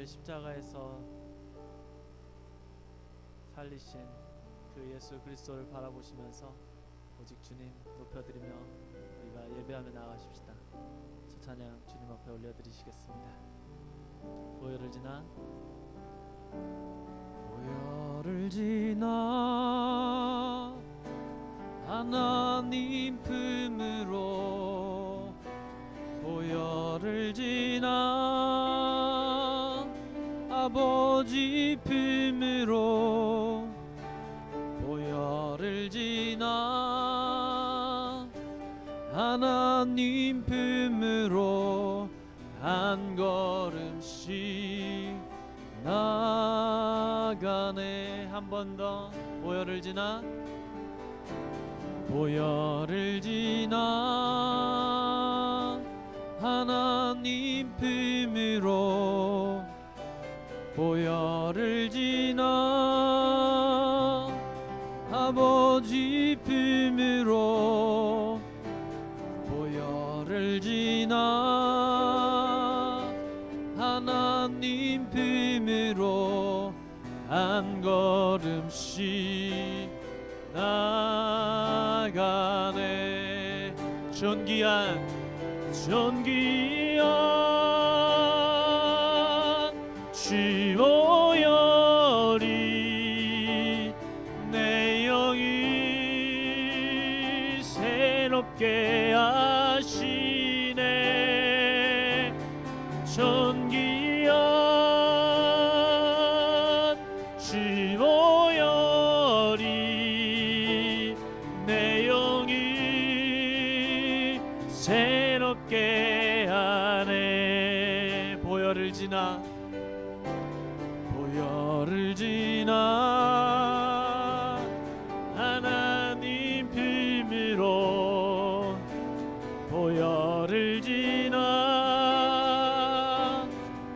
나를 십자가에서 살리신 그 예수 그리스도를 바라보시면서 오직 주님 높여드리며 우리가 예배하며 나아가십시다. 저 찬양 주님 앞에 올려드리시겠습니다. 보혈을 지나 하나님 품으로 보혈을 지나 아버지 품으로 보혈을 지나 하나님 품으로 한 걸음씩 나가네. 한 번 더 보혈을 지나 보혈을 지나 하나님 품으로 보혈을 지나 아버지 품으로 보혈을 지나 하나님 품으로 한 걸음씩 나가네. 존귀한 주 보혈이 내 영이 새롭게 하시네. 존귀한 주 보혈이 내 영이 새롭게 하네. 보혈을 지나 하나님 품으로 보혈을 지나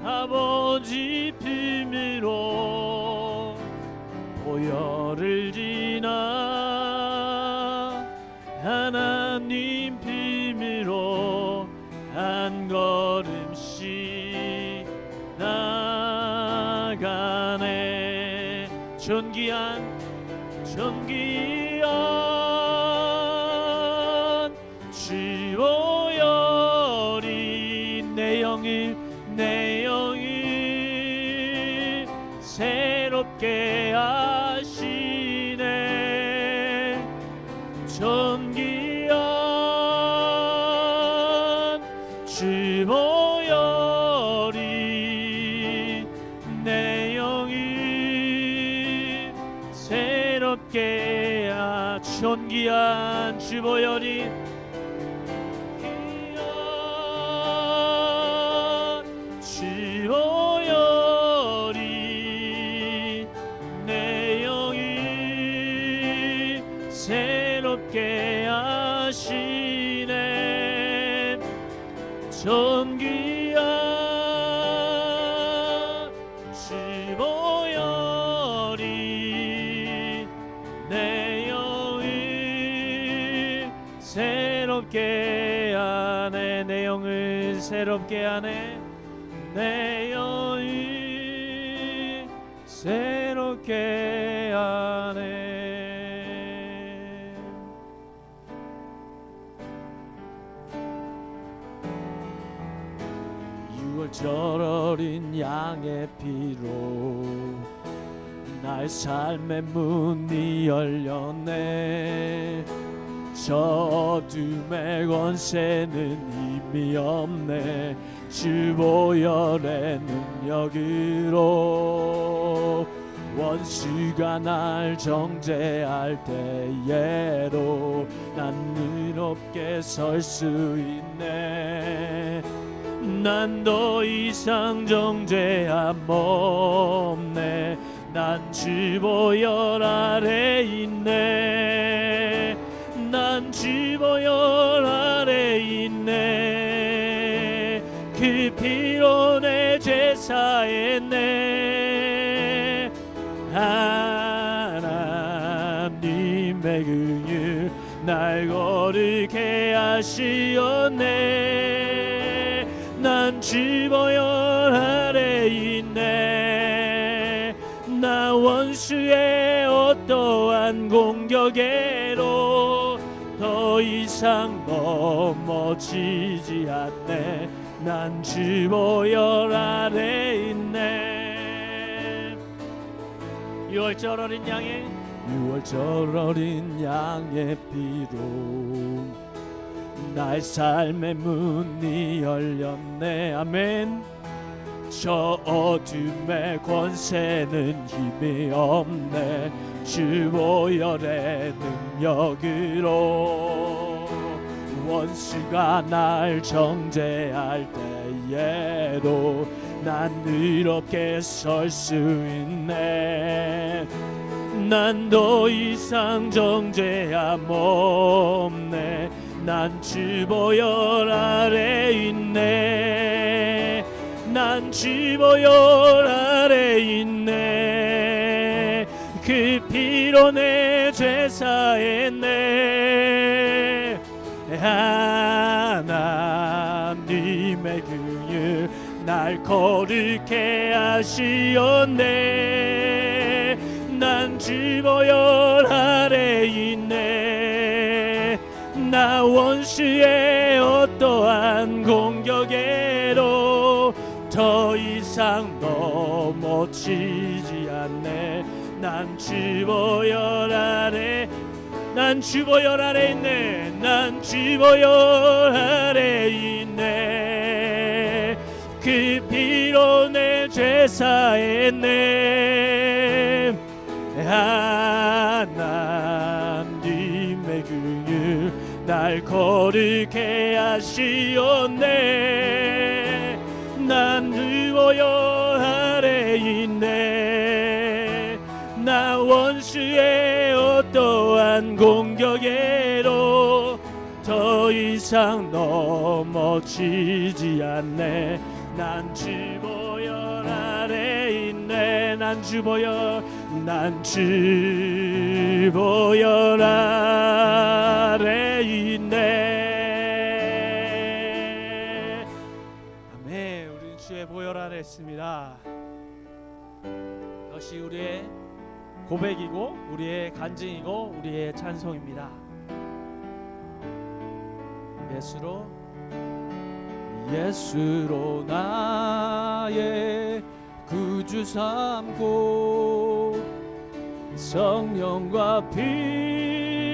아버지 품으로 보혈을 지나 하나님 품으로 한 걸음씩 나가네. 존귀한 주 보혈이 내 영이 새롭게 하시네. 존귀한 주 보혈이 내 영이 새롭게 존귀한 주 보혈이 내 영이 새롭게 하시네. 존귀한 주 보혈이 내 영이 새롭게 하네. 내 영을 새롭게 하네. 내 영이 새롭게 하네. 6월절 어린 양의 피로 나의 삶의 문이 열렸네. 저 어둠의 권세는 이미 없네. 주 보혈의 능력으로 원수가 날 정죄할 때에도 난 의롭게 설 수 있네. 난 더 이상 정죄함 없네. 난 주 보혈 아래 있네. 난 주 보혈 아래 있네. 그 피로 내 죄 사했네. 하나님의 긍휼 날 거룩해 하시었네. 난 주 보혈 아래 있네. 원수의 어떠한 공격에로 더 이상 넘어지지 않네. 난 주 보혈 아래 있네. 6월절 어린 양의 6월절 어린 양의 피로 나의 삶의 문이 열렸네. 아멘. 저 어둠의 권세는 힘이 없네. 주 보혈의 능력으로 원수가 날 정죄할 때에도 난 의롭게 설 수 있네. 난 더 이상 정죄함 없네. 난 주 보혈 아래 있네. 난 주 보혈 아래 있네. 그 피로 내 죄 사했네. 하나님의 긍휼 날 거룩해 하시었네. 난 주 보혈 아래 있네. 나 원수의 어떠한 공격에도 더 이상 넘어지지 않네. 난 주 보혈 아래 난 주 보혈 아래 있네. 난 주 보혈 아래 있네. 그 피로 내 죄 사했네. 하나님의 긍휼 날 거룩해 하시었네. 난 주 보혈 아래 있네. 나 원수의 어떠한 공격에도 더 이상 넘어지지 않네. 난 주 보혈 아래 있네. 난 주 보혈 아래 있네. 아멘. 우리는 주의 보혈 아래 있습니다. 이것이 우리의 고백이고 우리의 간증이고 우리의 찬송입니다. 예수로 나의 구주 삼고 성령과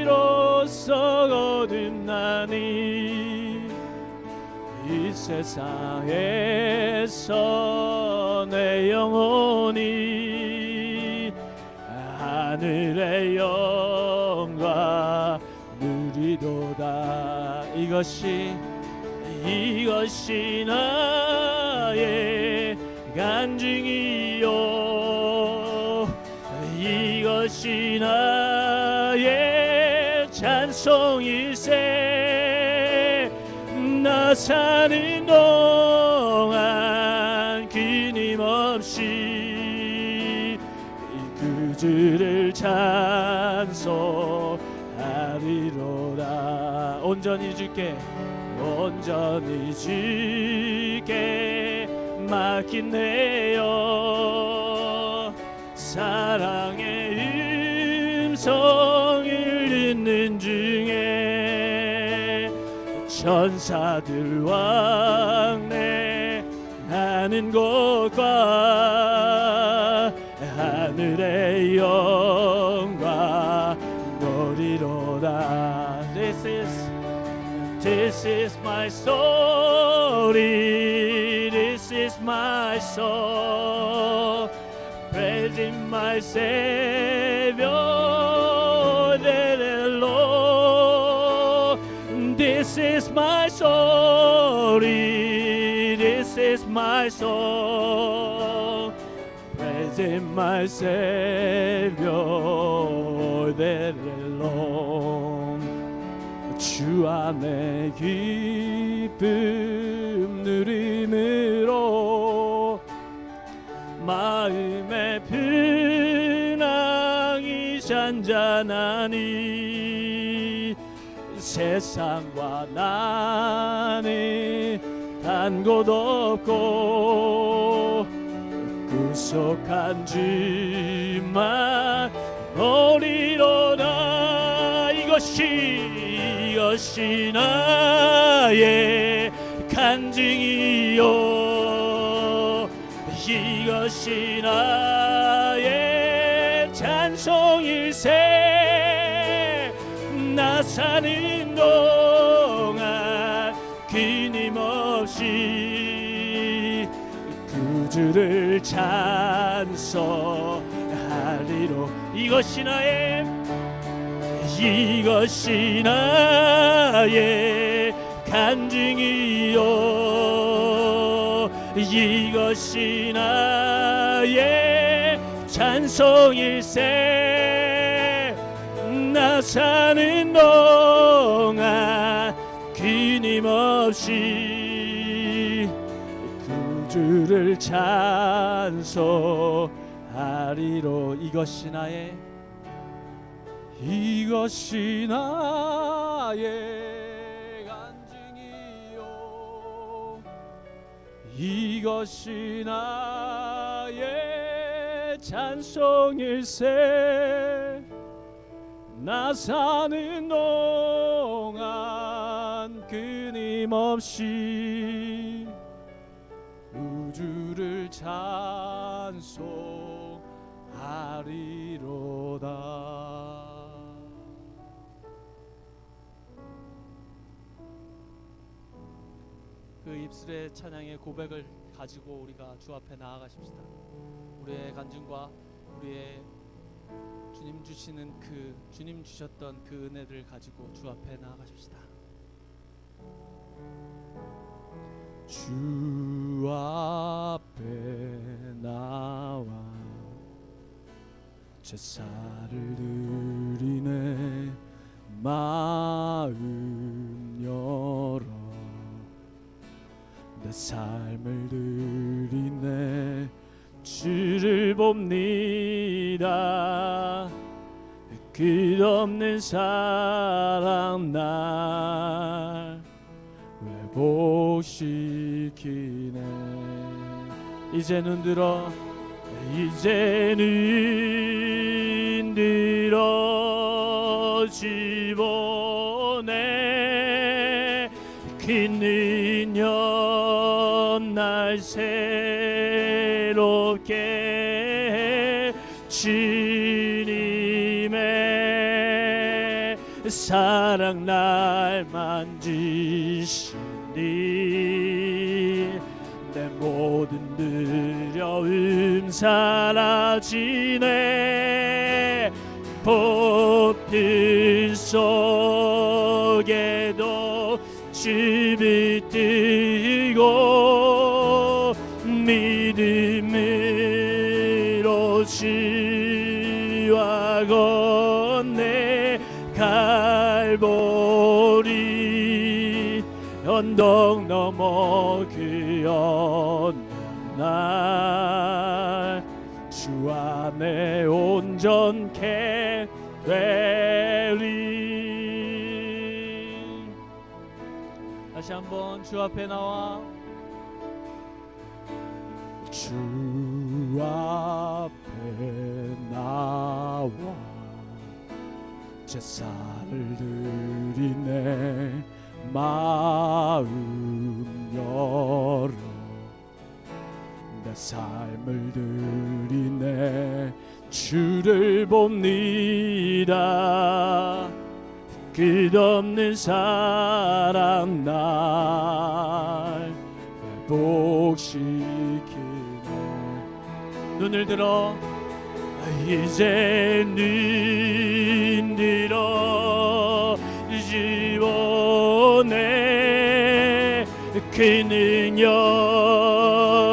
피로써 거듭나니 이 세상에서 내 영혼이 하늘의 영광 누리도다. 이것이 나의 간증이요. 이것이 나의 찬송일세. 나 사는 동안 끊임없이 그 주를 찬송하리로다. 온전히 주께 맡긴네요. 사랑의 음성을 듣는 중에 천사들 왕래하는 곳과 하늘의 영광 노리로다. This is my story. This is my song, praising my Savior, the Lord. This is my story. This is my song, praising my Savior, the Lord. 주 안에 기쁨 누림으로 마음의 근황이 잔잔하니 세상과 나는 단 곳 없고 그 약속한지만 노리로다. 이것이 나의 간증이요, 이것이 나의 찬송일세. 나 사는 동안 끊임없이 구주를 찬송하리로. 이것이 나의 간증이요, 이것이 나의 찬송일세. 나 사는 동안 끊임없이 구주를 찬송하리로. 이것이 나의 간증이요, 이것이 나의 찬송일세. 나 사는 동안 끊임없이 우주를 찬송하리로다. 그 입술의 찬양의 고백을 가지고 우리가 주 앞에 나아가십시다. 우리의 간증과 우리의 주님 주시는 주님 주셨던 그 은혜를 가지고 주 앞에 나아가십시다. 주 앞에 나와 제사를 드리네. 마음 열어 내 삶을 드리네. 주를 봅니다. 끝없는 사랑 날 회복시키네. 이제 눈 들어 집어내. 그 능력 날 새롭게 해. 주님의 사랑 날 만지시니 내 모든 두려움 사라지네. 폭풍 속에도 춤을 뜨고 믿음으로 주와 걷네. 갈보리 언덕 넘어 그 어느 날 주 안에 온전케 되리. 다시 한번 주 앞에 나와 주 앞에 나와 제사를 드리네. 마음 열어 내 삶을 드리네. 주를 봅니다. 끝없는 사랑 날 회복시키네. 눈을 들어 이제 눈 들어 집어내. 그 능력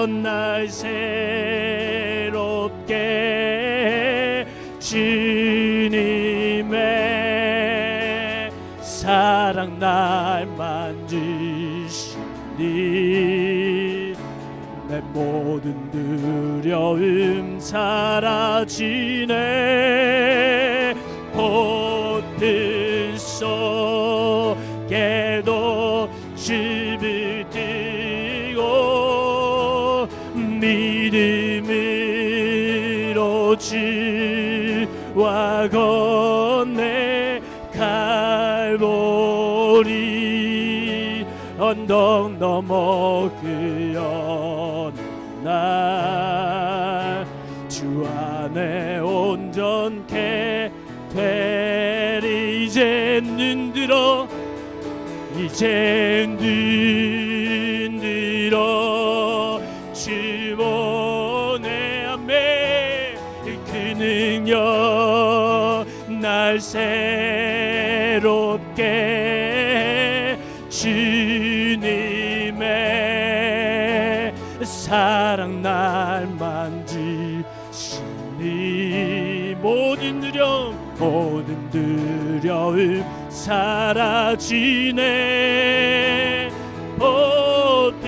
날 새롭게 해. 주님의 사랑 날 만지시니 내 모든 두려움 사라지네. 폭풍 속에도 춤을 뜨고 믿음을 주와 건네 갈보리 언덕 넘어 그 연날 주 안에 온전케 되리 이제 눈들어 이제 눈들어 주 보내 아멘 그 능력 날 새롭게 해 주님의 사랑 날 만지시니 모든 두려움 사라지네 어떤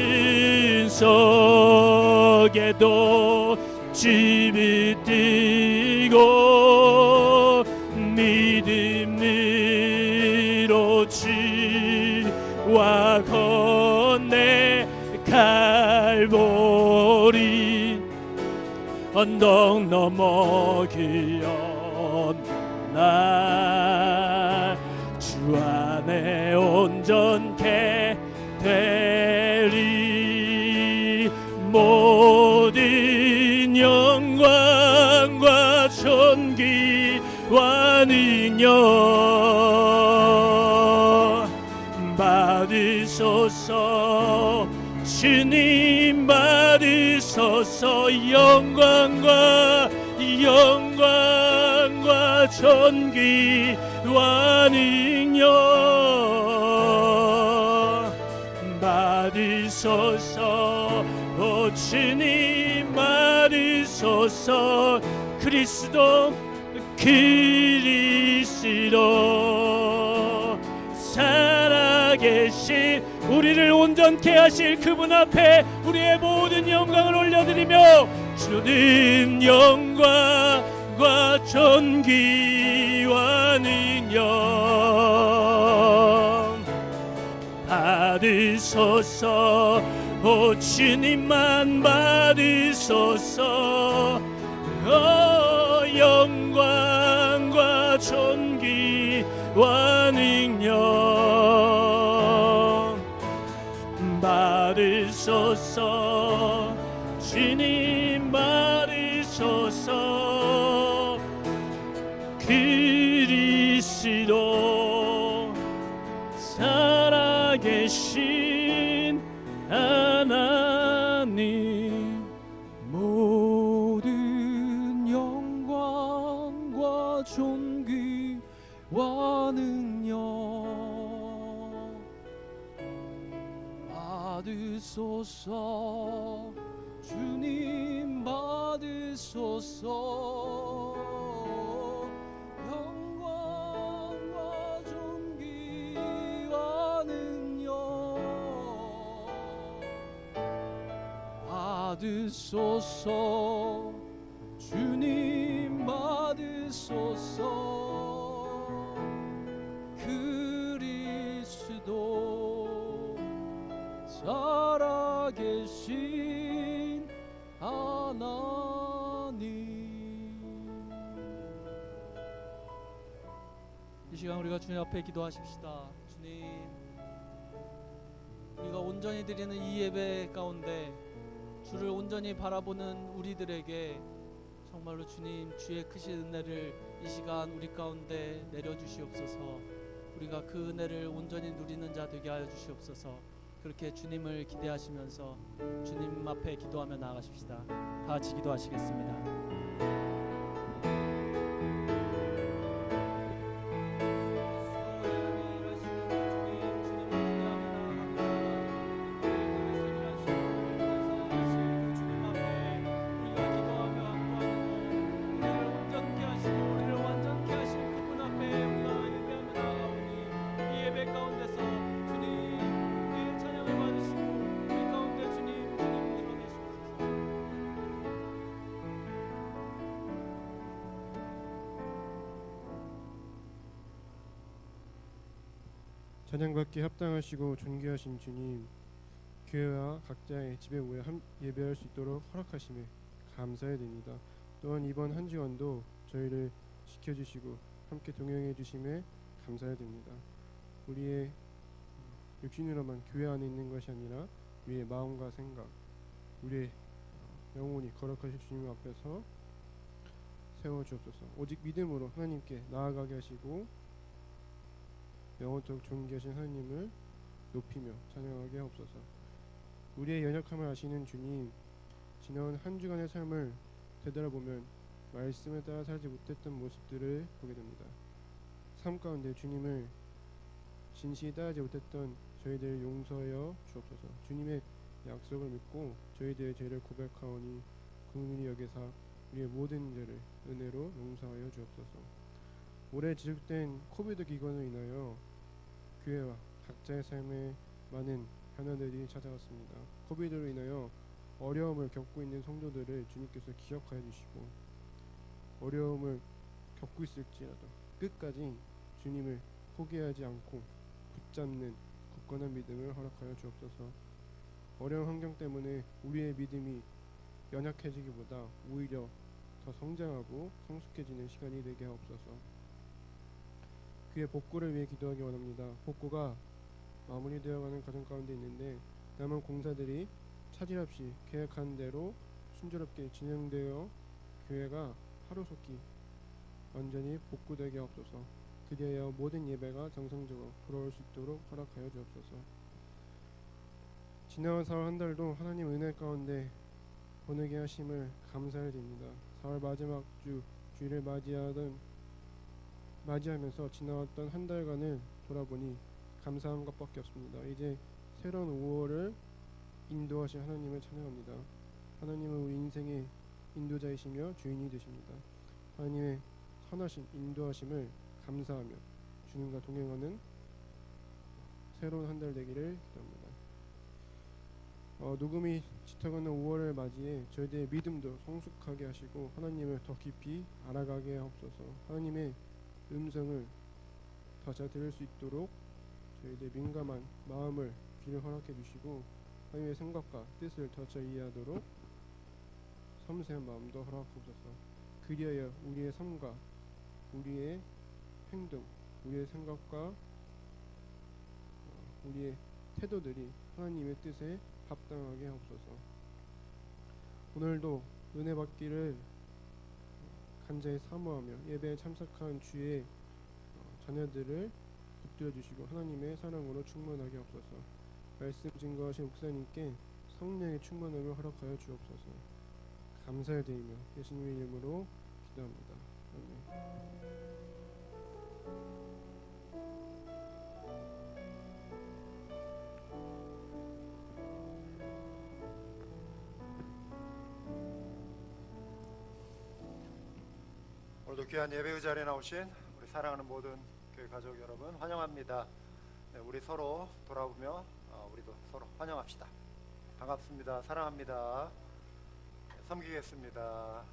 속에도 집이 뜨고 믿음으로 주와 건네 갈보리 언덕 넘어 그 연날 주 안에 온전케 되리 모든 영광과 존귀와 능력 받으소서 주님 받으소서 영광과 존귀와 능력 받으소서 오 주님 받으소서 그리스도 살아계신 우리를 온전케 하실 그분 앞에 우리의 모든 영광을 올려드리며 주는 영광과 존귀와 능력 받으소서 오 주님만 받으소서 영광과 존귀와 능력 받으소서 주님 받으소서 그리스도 살아계신 하나님 모든 영광과 존귀와 능력 받으소서 주님 받으소서 영광과 존귀와 능력 받으소서 주님 받으소서 그리스도 살아계신 하나님 이 시간 우리가 주님 앞에 기도하십시다. 주님 우리가 온전히 드리는 이 예배 가운데 주를 온전히 바라보는 우리들에게 정말로 주님 주의 크신 은혜를 이 시간 우리 가운데 내려주시옵소서. 우리가 그 은혜를 온전히 누리는 자 되게 하여 주시옵소서. 그렇게 주님을 기대하시면서 주님 앞에 기도하며 나아가십시다. 다 같이 기도하시겠습니다. 찬양받기에 합당하시고 존귀하신 주님, 교회와 각자의 집에 모여 예배할 수 있도록 허락하심에 감사해드립니다. 또한 이번 한 주간도 저희를 지켜주시고 함께 동행해 주심에 감사해야 됩니다. 우리의 육신으로만 교회 안에 있는 것이 아니라 우리의 마음과 생각, 우리의 영혼이 거룩하신 주님 앞에서 세워주옵소서. 오직 믿음으로 하나님께 나아가게 하시고 영원토록 존귀하신 하나님을 높이며 찬양하게 하옵소서. 우리의 연약함을 아시는 주님, 지나온 한 주간의 삶을 되돌아보면 말씀에 따라 살지 못했던 모습들을 보게 됩니다. 삶 가운데 주님을 진실히 따르지 못했던 저희들을 용서하여 주옵소서. 주님의 약속을 믿고 저희들의 죄를 고백하오니 긍휼히 여기사 우리의 모든 죄를 은혜로 용서하여 주옵소서. 올해 지속된 코비드 기간으로 인하여 교회와 각자의 삶에 많은 변화들이 찾아왔습니다. 코비드로 인하여 어려움을 겪고 있는 성도들을 주님께서 기억하여 주시고 어려움을 겪고 있을지라도 끝까지 주님을 포기하지 않고 붙잡는 굳건한 믿음을 허락하여 주옵소서. 어려운 환경 때문에 우리의 믿음이 연약해지기보다 오히려 더 성장하고 성숙해지는 시간이 되게 하옵소서. 그의 복구를 위해 기도하기 원합니다. 복구가 마무리되어가는 과정 가운데 있는데 남은 공사들이 차질 없이 계획한 대로 순조롭게 진행되어 교회가 하루속히 완전히 복구되게 하옵소서. 그리하여 모든 예배가 정상적으로 돌아올 수 있도록 허락하여 주옵소서. 지나온 4월 한 달도 하나님 은혜 가운데 보내게 하심을 감사를 드립니다. 4월 마지막 주일을 맞이하면서 지나왔던 한 달간을 돌아보니 감사한 것밖에 없습니다. 이제 새로운 5월을 인도하신 하나님을 찬양합니다. 하나님은 우리 인생의 인도자이시며 주인이 되십니다. 하나님의 선하신 인도하심을 감사하며 주님과 동행하는 새로운 한 달 되기를 기도합니다. 녹음이 짙어가는 5월을 맞이해 저희들의 믿음도 성숙하게 하시고 하나님을 더 깊이 알아가게 하옵소서. 하나님의 음성을 더 잘 들을 수 있도록 저희들의 민감한 마음을 귀를 허락해 주시고 하나님의 생각과 뜻을 더 잘 이해하도록 섬세한 마음도 허락하옵소서. 그리하여 우리의 삶과 우리의 행동, 우리의 생각과 우리의 태도들이 하나님의 뜻에 합당하게 하옵소서. 오늘도 은혜 받기를 간절히 사모하며 예배에 참석한 주의 자녀들을 붙들어 주시고 하나님의 사랑으로 충만하게 하옵소서. 말씀 증거하신 목사님께 성령의 충만함을 허락하여 주옵소서. 감사를 드리며 예수님의 이름으로 기도합니다. 아멘. 오늘도 귀한 예배의 자리에 나오신 우리 사랑하는 모든 교회 가족 여러분 환영합니다. 네, 우리 서로 돌아보며 우리도 서로 환영합시다. 반갑습니다. 사랑합니다. 네, 섬기겠습니다.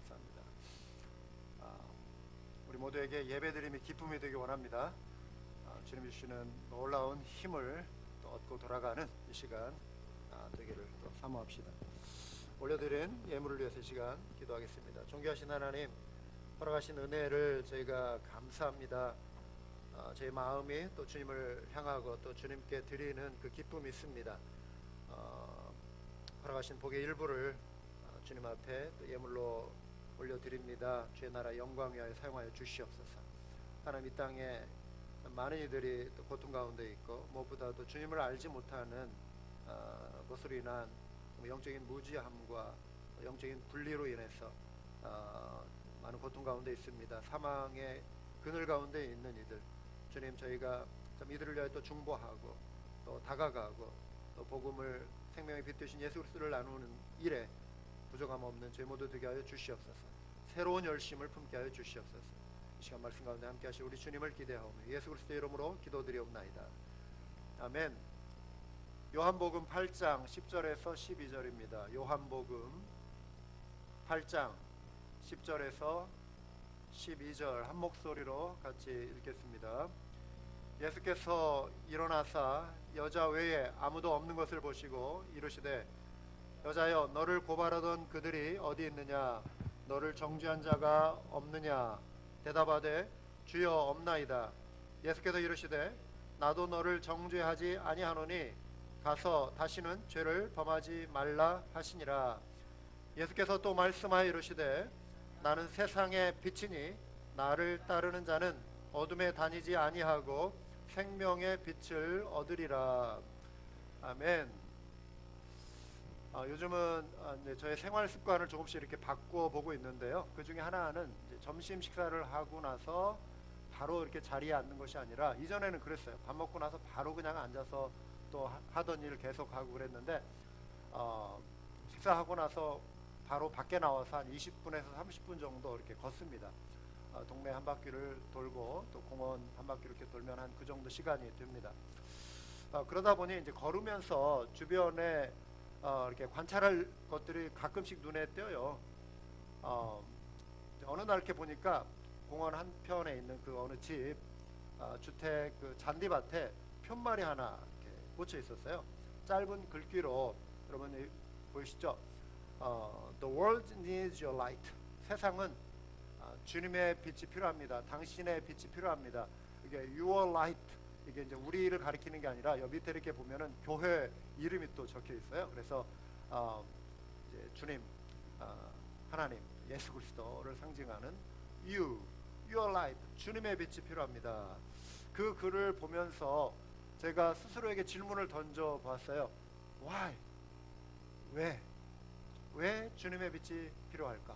감사합니다. 우리 모두에게 예배드림이 기쁨이 되기 원합니다. 주님 주시는 놀라운 힘을 또 얻고 돌아가는 이 시간 되기를 또 사모합시다. 올려드린 예물을 위해서 이 시간 기도하겠습니다. 존귀하신 하나님, 허락하신 은혜를 저희가 감사합니다. 저희 마음이 또 주님을 향하고 또 주님께 드리는 그 기쁨이 있습니다. 허락하신 복의 일부를 주님 앞에 또 예물로 올려드립니다. 주의 나라 영광 위하여 사용하여 주시옵소서. 하나님, 이 땅에 많은 이들이 또 고통 가운데 있고 무엇보다도 주님을 알지 못하는 것으로 인한 영적인 무지함과 영적인 분리로 인해서 많은 고통 가운데 있습니다. 사망의 그늘 가운데 있는 이들, 주님, 저희가 참 이들을 위하여 또 중보하고 또 다가가고 또 복음을 생명의 빛 되신 예수 그리스도를 나누는 일에 부족함 없는 저희 모두 되게 하여 주시옵소서. 새로운 열심을 품게 하여 주시옵소서. 이 시간 말씀 가운데 함께 하시 우리 주님을 기대하오며 예수 그리스도의 이름으로 기도드리옵나이다. 아멘. 요한복음 8장 10절에서 12절입니다. 요한복음 8장 10절에서 12절 한 목소리로 같이 읽겠습니다. 예수께서 일어나사 여자 외에 아무도 없는 것을 보시고 이르시되 여자여 너를 고발하던 그들이 어디 있느냐? 너를 정죄한 자가 없느냐? 대답하되 주여 없나이다. 예수께서 이르시되 나도 너를 정죄하지 아니하노니 가서 다시는 죄를 범하지 말라 하시니라. 예수께서 또 말씀하여 이르시되 나는 세상의 빛이니 나를 따르는 자는 어둠에 다니지 아니하고 생명의 빛을 얻으리라. 아멘. 요즘은 이제 저의 생활 습관을 조금씩 이렇게 바꿔 보고 있는데요. 그 중에 하나는 이제 점심 식사를 하고 나서 바로 이렇게 자리에 앉는 것이 아니라, 이전에는 그랬어요. 밥 먹고 나서 바로 그냥 앉아서 또 하던 일 계속 하고 그랬는데, 식사하고 나서 바로 밖에 나와서 한 20분에서 30분 정도 이렇게 걷습니다. 동네 한 바퀴를 돌고 또 공원 한 바퀴 이렇게 돌면 한 그 정도 시간이 됩니다. 그러다 보니 이제 걸으면서 주변에 이렇게 관찰할 것들이 가끔씩 눈에 띄어요. 어느 날 이렇게 보니까 공원 한편에 있는 그 어느 집 주택 그 잔디밭에 편말이 하나 이렇게 꽂혀 있었어요. 짧은 글귀로, 여러분 보이시죠? The world needs your light. 세상은 주님의 빛이 필요합니다. 당신의 빛이 필요합니다. 이게 your light, 이게 이제 우리를 가리키는 게 아니라 여기 밑에 이렇게 보면은 교회 이름이 또 적혀 있어요. 그래서 이제 주님, 하나님, 예수 그리스도를 상징하는 your light, 주님의 빛이 필요합니다. 그 글을 보면서 제가 스스로에게 질문을 던져 봤어요. Why? 왜 주님의 빛이 필요할까?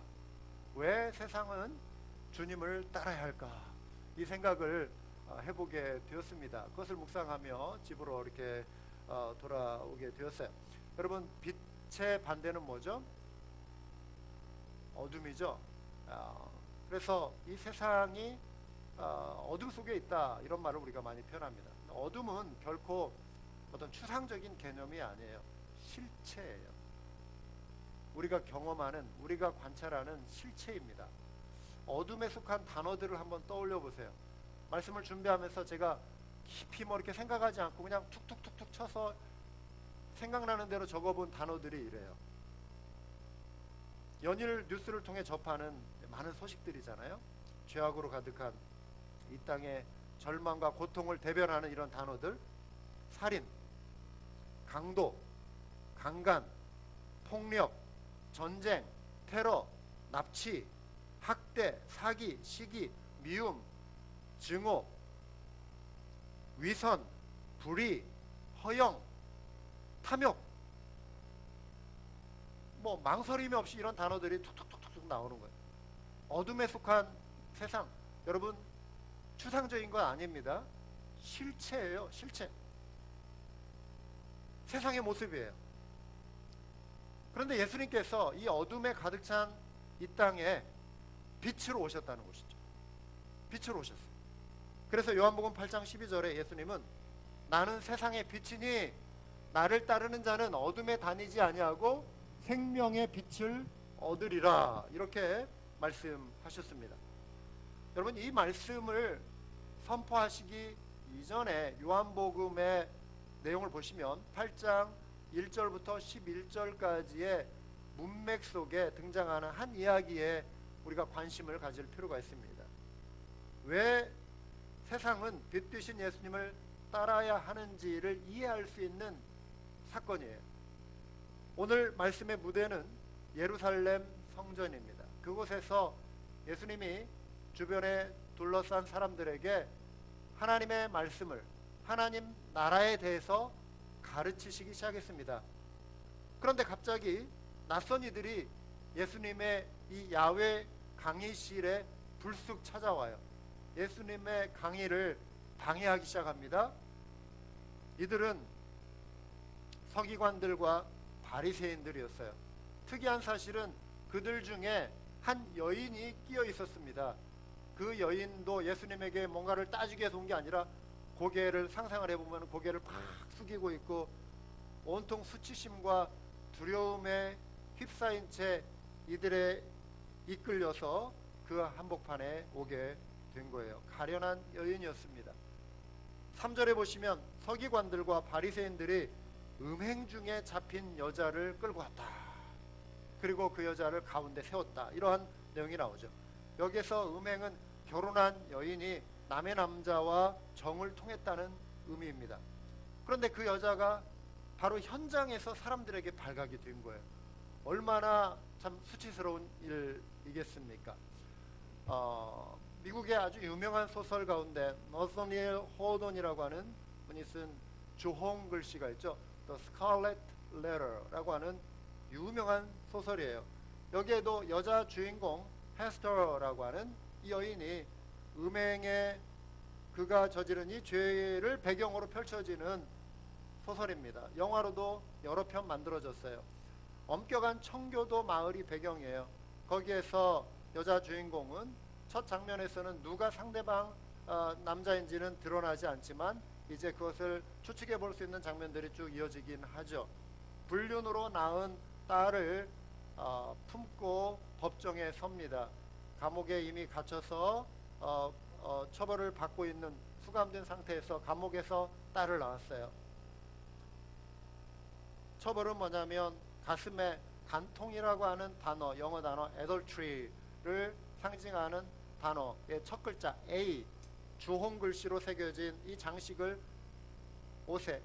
왜 세상은 주님을 따라야 할까? 이 생각을 해보게 되었습니다. 그것을 묵상하며 집으로 이렇게 돌아오게 되었어요. 여러분, 빛의 반대는 뭐죠? 어둠이죠. 그래서 이 세상이 어둠 속에 있다, 이런 말을 우리가 많이 표현합니다. 어둠은 결코 어떤 추상적인 개념이 아니에요. 실체예요. 우리가 경험하는, 우리가 관찰하는 실체입니다. 어둠에 속한 단어들을 한번 떠올려 보세요. 말씀을 준비하면서 제가 깊이 뭐 이렇게 생각하지 않고 그냥 툭툭툭툭 쳐서 생각나는 대로 적어본 단어들이 이래요. 연일 뉴스를 통해 접하는 많은 소식들이잖아요. 죄악으로 가득한 이 땅의 절망과 고통을 대변하는 이런 단어들: 살인, 강도, 강간, 폭력, 전쟁, 테러, 납치, 학대, 사기, 시기, 미움, 증오, 위선, 불의, 허영, 탐욕, 뭐 망설임이 없이 이런 단어들이 툭툭툭툭 나오는 거예요. 어둠에 속한 세상, 여러분, 추상적인 건 아닙니다. 실체예요. 실체. 세상의 모습이에요. 그런데 예수님께서 이 어둠에 가득 찬 이 땅에 빛으로 오셨다는 것이죠. 빛으로 오셨어요. 그래서 요한복음 8장 12절에 예수님은 나는 세상의 빛이니 나를 따르는 자는 어둠에 다니지 아니하고 생명의 빛을 얻으리라, 이렇게 말씀하셨습니다. 여러분, 이 말씀을 선포하시기 이전에 요한복음의 내용을 보시면 8장 1절부터 11절까지의 문맥 속에 등장하는 한 이야기에 우리가 관심을 가질 필요가 있습니다. 왜 세상은 빛 되신 예수님을 따라야 하는지를 이해할 수 있는 사건이에요. 오늘 말씀의 무대는 예루살렘 성전입니다. 그곳에서 예수님이 주변에 둘러싼 사람들에게 하나님의 말씀을, 하나님 나라에 대해서 가르치시기 시작했습니다. 그런데 갑자기 낯선 이들이 예수님의 이 야외 강의실에 불쑥 찾아와요. 예수님의 강의를 방해하기 시작합니다. 이들은 서기관들과 바리새인들이었어요. 특이한 사실은 그들 중에 한 여인이 끼어 있었습니다. 그 여인도 예수님에게 뭔가를 따지기 위해서 온 게 아니라 고개를 상상을 해보면 고개를 팍 숙이고 있고 온통 수치심과 두려움에 휩싸인 채 이들에 이끌려서 그 한복판에 오게 된 거예요. 가련한 여인이었습니다. 3절에 보시면 서기관들과 바리새인들이 음행 중에 잡힌 여자를 끌고 왔다. 그리고 그 여자를 가운데 세웠다. 이러한 내용이 나오죠. 여기서 음행은 결혼한 여인이 남의 남자와 정을 통했다는 의미입니다. 그런데 그 여자가 바로 현장에서 사람들에게 발각이 된 거예요. 얼마나 참 수치스러운 일이겠습니까? 미국의 아주 유명한 소설 가운데 너서니엘 호돈이라고 하는 분이 쓴 주홍 글씨가 있죠. The Scarlet Letter라고 하는 유명한 소설이에요. 여기에도 여자 주인공 헤스터라고 하는 이 여인이 음행에 그가 저지른 이 죄를 배경으로 펼쳐지는 소설입니다. 영화로도 여러 편 만들어졌어요. 엄격한 청교도 마을이 배경이에요. 거기에서 여자 주인공은 첫 장면에서는 누가 상대방 남자인지는 드러나지 않지만 이제 그것을 추측해 볼 수 있는 장면들이 쭉 이어지긴 하죠. 불륜으로 낳은 딸을 품고 법정에 섭니다. 감옥에 이미 갇혀서 처벌을 받고 있는 수감된 상태에서 감옥에서 딸을 낳았어요. 처벌은 뭐냐면 가슴에 간통이라고 하는 단어, 영어 단어 adultery를 상징하는 단어의 첫 글자 A, 주홍 글씨로 새겨진 이 장식을 옷에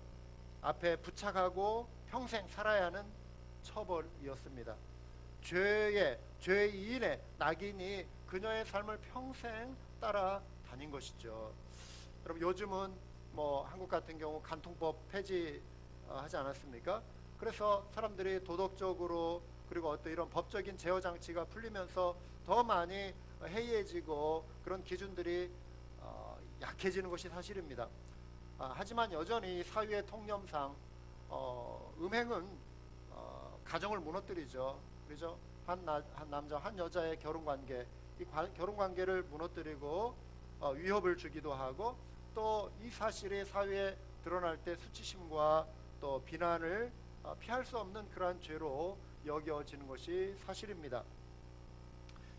앞에 부착하고 평생 살아야 하는 처벌이었습니다. 죄인의 낙인이 그녀의 삶을 평생 따라다닌 것이죠. 여러분 요즘은 뭐 한국 같은 경우 간통법 폐지하지 않았습니까? 그래서 사람들이 도덕적으로 그리고 어떤 이런 법적인 제어 장치가 풀리면서 더 많이 해이해지고 그런 기준들이 약해지는 것이 사실입니다. 하지만 여전히 사회의 통념상 음행은 가정을 무너뜨리죠. 그렇죠? 한 남자 한 여자의 결혼관계, 이 결혼관계를 무너뜨리고 위협을 주기도 하고 또 이 사실이 사회에 드러날 때 수치심과 또 비난을 피할 수 없는 그러한 죄로 여겨지는 것이 사실입니다.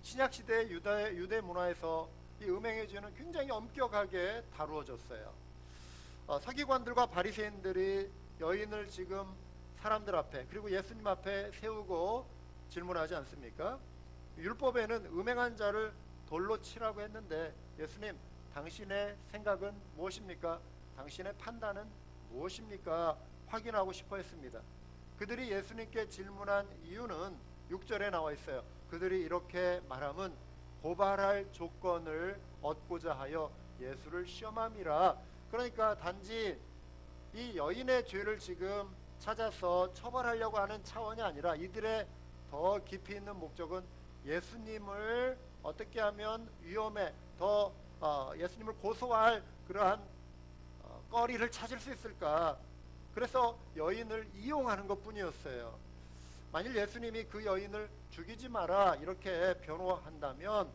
신약시대의 유대 문화에서 이 음행의 죄는 굉장히 엄격하게 다루어졌어요. 서기관들과 바리새인들이 여인을 지금 사람들 앞에 그리고 예수님 앞에 세우고 질문하지 않습니까? 율법에는 음행한 자를 돌로 치라고 했는데 예수님, 당신의 생각은 무엇입니까? 당신의 판단은 무엇입니까? 확인하고 싶어 했습니다. 그들이 예수님께 질문한 이유는 6절에 나와 있어요. 그들이 이렇게 말함은 고발할 조건을 얻고자 하여 예수를 시험함이라. 그러니까 단지 이 여인의 죄를 지금 찾아서 처벌하려고 하는 차원이 아니라 이들의 더 깊이 있는 목적은 예수님을 어떻게 하면 위험에 더 예수님을 고소할 그러한 거리를 찾을 수 있을까. 그래서 여인을 이용하는 것뿐이었어요. 만일 예수님이 그 여인을 죽이지 마라 이렇게 변호한다면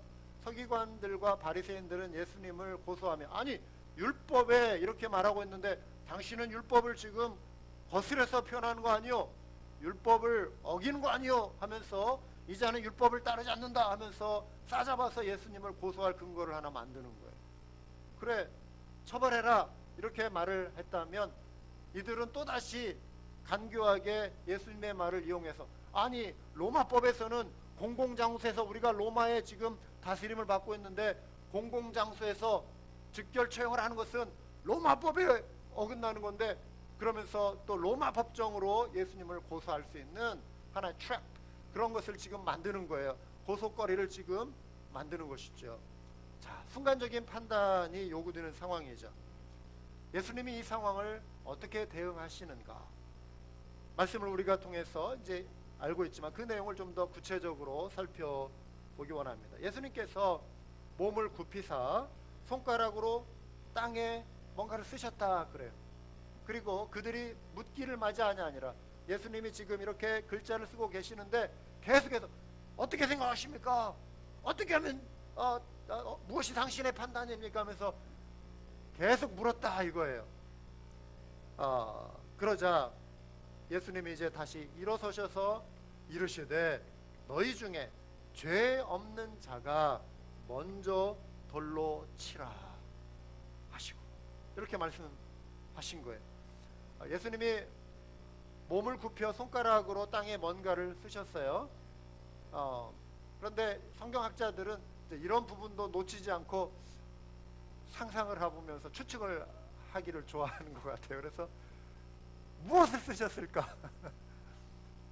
서기관들과 바리새인들은 예수님을 고소하며 아니 율법에 이렇게 말하고 있는데 당신은 율법을 지금 거스려서 표현하는 거 아니요? 율법을 어기는 거 아니요? 하면서 이제는 율법을 따르지 않는다 하면서 싸잡아서 예수님을 고소할 근거를 하나 만드는 거예요. 그래 처벌해라 이렇게 말을 했다면 이들은 또다시 간교하게 예수님의 말을 이용해서 아니 로마법에서는 공공장소에서 우리가 로마의 지금 다스림을 받고 있는데 공공장소에서 즉결 처형을 하는 것은 로마법에 어긋나는 건데 그러면서 또 로마 법정으로 예수님을 고소할 수 있는 하나의 트랩 그런 것을 지금 만드는 거예요. 고소거리를 지금 만드는 것이죠. 자, 순간적인 판단이 요구되는 상황이죠. 예수님이 이 상황을 어떻게 대응하시는가? 말씀을 우리가 통해서 이제 알고 있지만 그 내용을 좀 더 구체적으로 살펴보기 원합니다. 예수님께서 몸을 굽히사 손가락으로 땅에 뭔가를 쓰셨다 그래요. 그리고 그들이 묻기를 맞이하냐 아니라 예수님이 지금 이렇게 글자를 쓰고 계시는데 계속해서 어떻게 생각하십니까? 어떻게 하면 무엇이 당신의 판단입니까? 하면서 계속 물었다 이거예요. 그러자 예수님이 이제 다시 일어서셔서 이르시되 너희 중에 죄 없는 자가 먼저 돌로 치라 하시고 이렇게 말씀하신 거예요. 예수님이 몸을 굽혀 손가락으로 땅에 뭔가를 쓰셨어요. 그런데 성경학자들은 이제 이런 부분도 놓치지 않고 상상을 해보면서 추측을 하기를 좋아하는 것 같아요. 그래서 무엇을 쓰셨을까?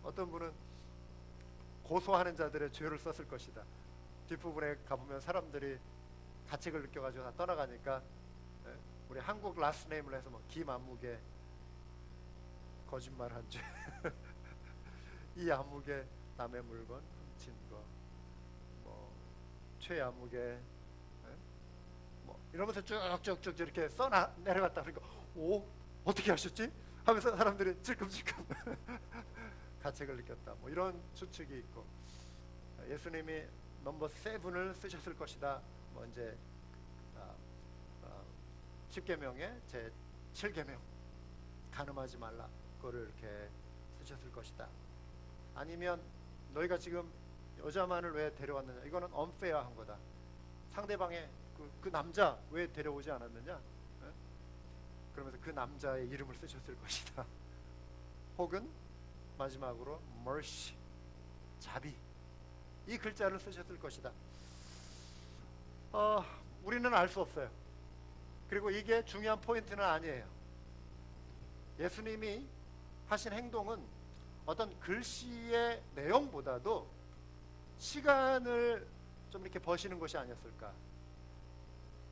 어떤 분은 고소하는 자들의 죄를 썼을 것이다. 뒷부분에 가보면 사람들이 가책을 느껴가지고 다 떠나가니까, 우리 한국 라스트 네임을 해서 뭐 김안무개 거짓말한 죄, 이 안무개 남의 물건 훔친 거, 뭐 최안무개, 뭐 이러면서 쭉쭉쭉 이렇게 내려갔다. 그러니까 오, 어떻게 하셨지? 하면서 사람들이 질끔질끔 가책을 느꼈다. 뭐 이런 추측이 있고, 예수님이 넘버 7을 쓰셨을 것이다. 뭐 이제 10계명의 제 7계명 간음하지 말라, 그거를 이렇게 쓰셨을 것이다. 아니면 너희가 지금 여자만을 왜 데려왔느냐, 이거는 unfair한 거다. 상대방의 그 남자 왜 데려오지 않았느냐, 그러면서 그 남자의 이름을 쓰셨을 것이다. 혹은 마지막으로 mercy, 자비, 이 글자를 쓰셨을 것이다. 우리는 알 수 없어요. 그리고 이게 중요한 포인트는 아니에요. 예수님이 하신 행동은 어떤 글씨의 내용보다도 시간을 좀 이렇게 버시는 것이 아니었을까.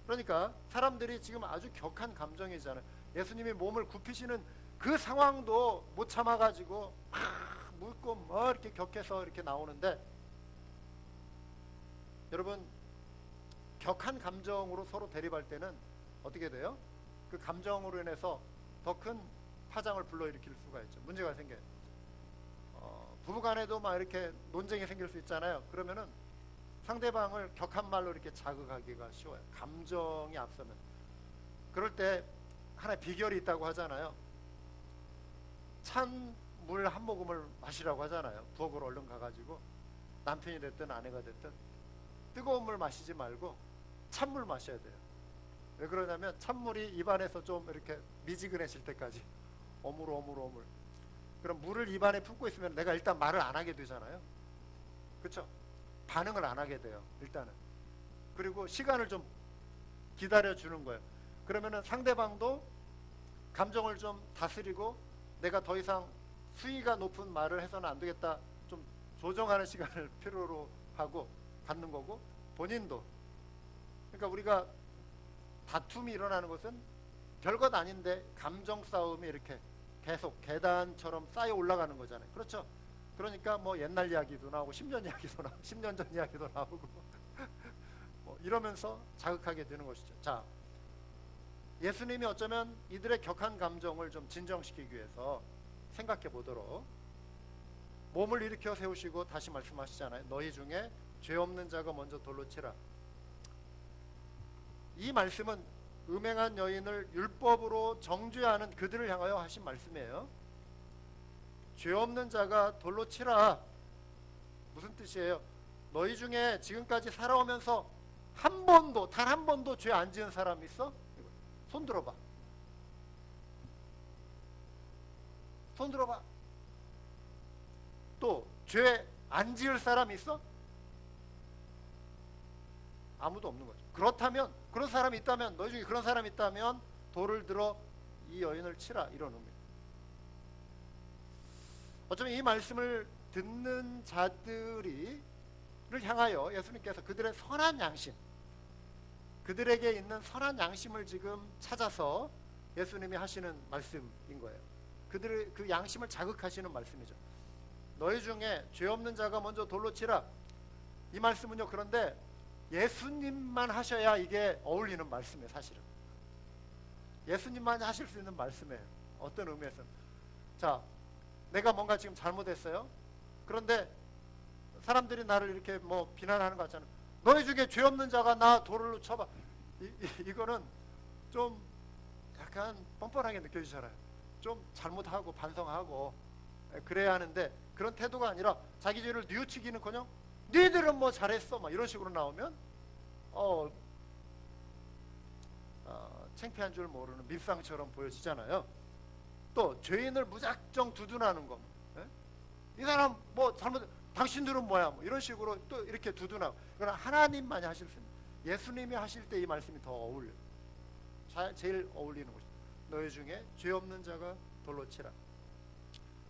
그러니까 사람들이 지금 아주 격한 감정이잖아요. 예수님이 몸을 굽히시는 그 상황도 못 참아가지고 막 묻고 뭐 이렇게 격해서 이렇게 나오는데, 여러분, 격한 감정으로 서로 대립할 때는 어떻게 돼요? 그 감정으로 인해서 더 큰 파장을 불러일으킬 수가 있죠. 문제가 생겨요. 부부간에도 막 이렇게 논쟁이 생길 수 있잖아요. 그러면은 상대방을 격한 말로 이렇게 자극하기가 쉬워요. 감정이 앞서면. 그럴 때 하나의 비결이 있다고 하잖아요. 찬 물 한 모금을 마시라고 하잖아요. 부엌으로 얼른 가가지고 남편이 됐든 아내가 됐든 뜨거운 물 마시지 말고 찬물 마셔야 돼요. 왜 그러냐면 찬물이 입안에서 좀 이렇게 미지근해질 때까지 어물. 그럼 물을 입안에 품고 있으면 내가 일단 말을 안 하게 되잖아요. 그렇죠? 반응을 안 하게 돼요. 일단은. 그리고 시간을 좀 기다려 주는 거예요. 그러면은 상대방도 감정을 좀 다스리고 내가 더 이상 수위가 높은 말을 해서는 안 되겠다, 좀 조정하는 시간을 필요로 하고 갖는 거고, 본인도. 그러니까 우리가 다툼이 일어나는 것은 별것 아닌데 감정 싸움이 이렇게 계속 계단처럼 쌓여 올라가는 거잖아요. 그렇죠? 그러니까 뭐 옛날 이야기도 나오고 10년 이야기도 나오고 10년 전 이야기도 나오고 뭐 이러면서 자극하게 되는 것이죠. 자, 예수님이 어쩌면 이들의 격한 감정을 좀 진정시키기 위해서 생각해 보도록 몸을 일으켜 세우시고 다시 말씀하시잖아요. 너희 중에 죄 없는 자가 먼저 돌로 치라. 이 말씀은 음행한 여인을 율법으로 정죄하는 그들을 향하여 하신 말씀이에요. 죄 없는 자가 돌로 치라. 무슨 뜻이에요? 너희 중에 지금까지 살아오면서 한 번도, 단 한 번도 죄 안 지은 사람 있어? 손 들어봐. 손 들어봐. 또 죄 안 지을 사람 있어? 아무도 없는 거죠. 그렇다면, 그런 사람이 있다면, 너희 중에 그런 사람이 있다면 돌을 들어 이 여인을 치라, 이런 의미. 어쩌면 이 말씀을 듣는 자들을 향하여 예수님께서 그들의 선한 양심, 그들에게 있는 선한 양심을 지금 찾아서 예수님이 하시는 말씀인 거예요. 그들의 그 양심을 자극하시는 말씀이죠. 너희 중에 죄 없는 자가 먼저 돌로 치라. 이 말씀은요, 그런데 예수님만 하셔야 이게 어울리는 말씀이에요. 사실은 예수님만 하실 수 있는 말씀이에요. 어떤 의미에서는. 자, 내가 뭔가 지금 잘못했어요. 그런데 사람들이 나를 이렇게 뭐 비난하는 것 같잖아요. 너희 중에 죄 없는 자가 나 돌로 쳐봐. 이거는 좀 약간 뻔뻔하게 느껴지잖아요. 좀 잘못하고 반성하고 그래야 하는데, 그런 태도가 아니라 자기 죄를 뉘우치기는커녕 니들은 뭐 잘했어 막 이런 식으로 나오면 창피한 줄 모르는 밉상처럼 보여지잖아요. 또 죄인을 무작정 두둔하는 거. 예? 이 사람 뭐 잘못, 당신들은 뭐야, 뭐 이런 식으로 또 이렇게 두둔하고. 그러나 하나님만이 하실 수 있는, 예수님이 하실 때 이 말씀이 더 어울려. 제일 어울리는 것이죠. 너희 중에 죄 없는 자가 돌로 치라.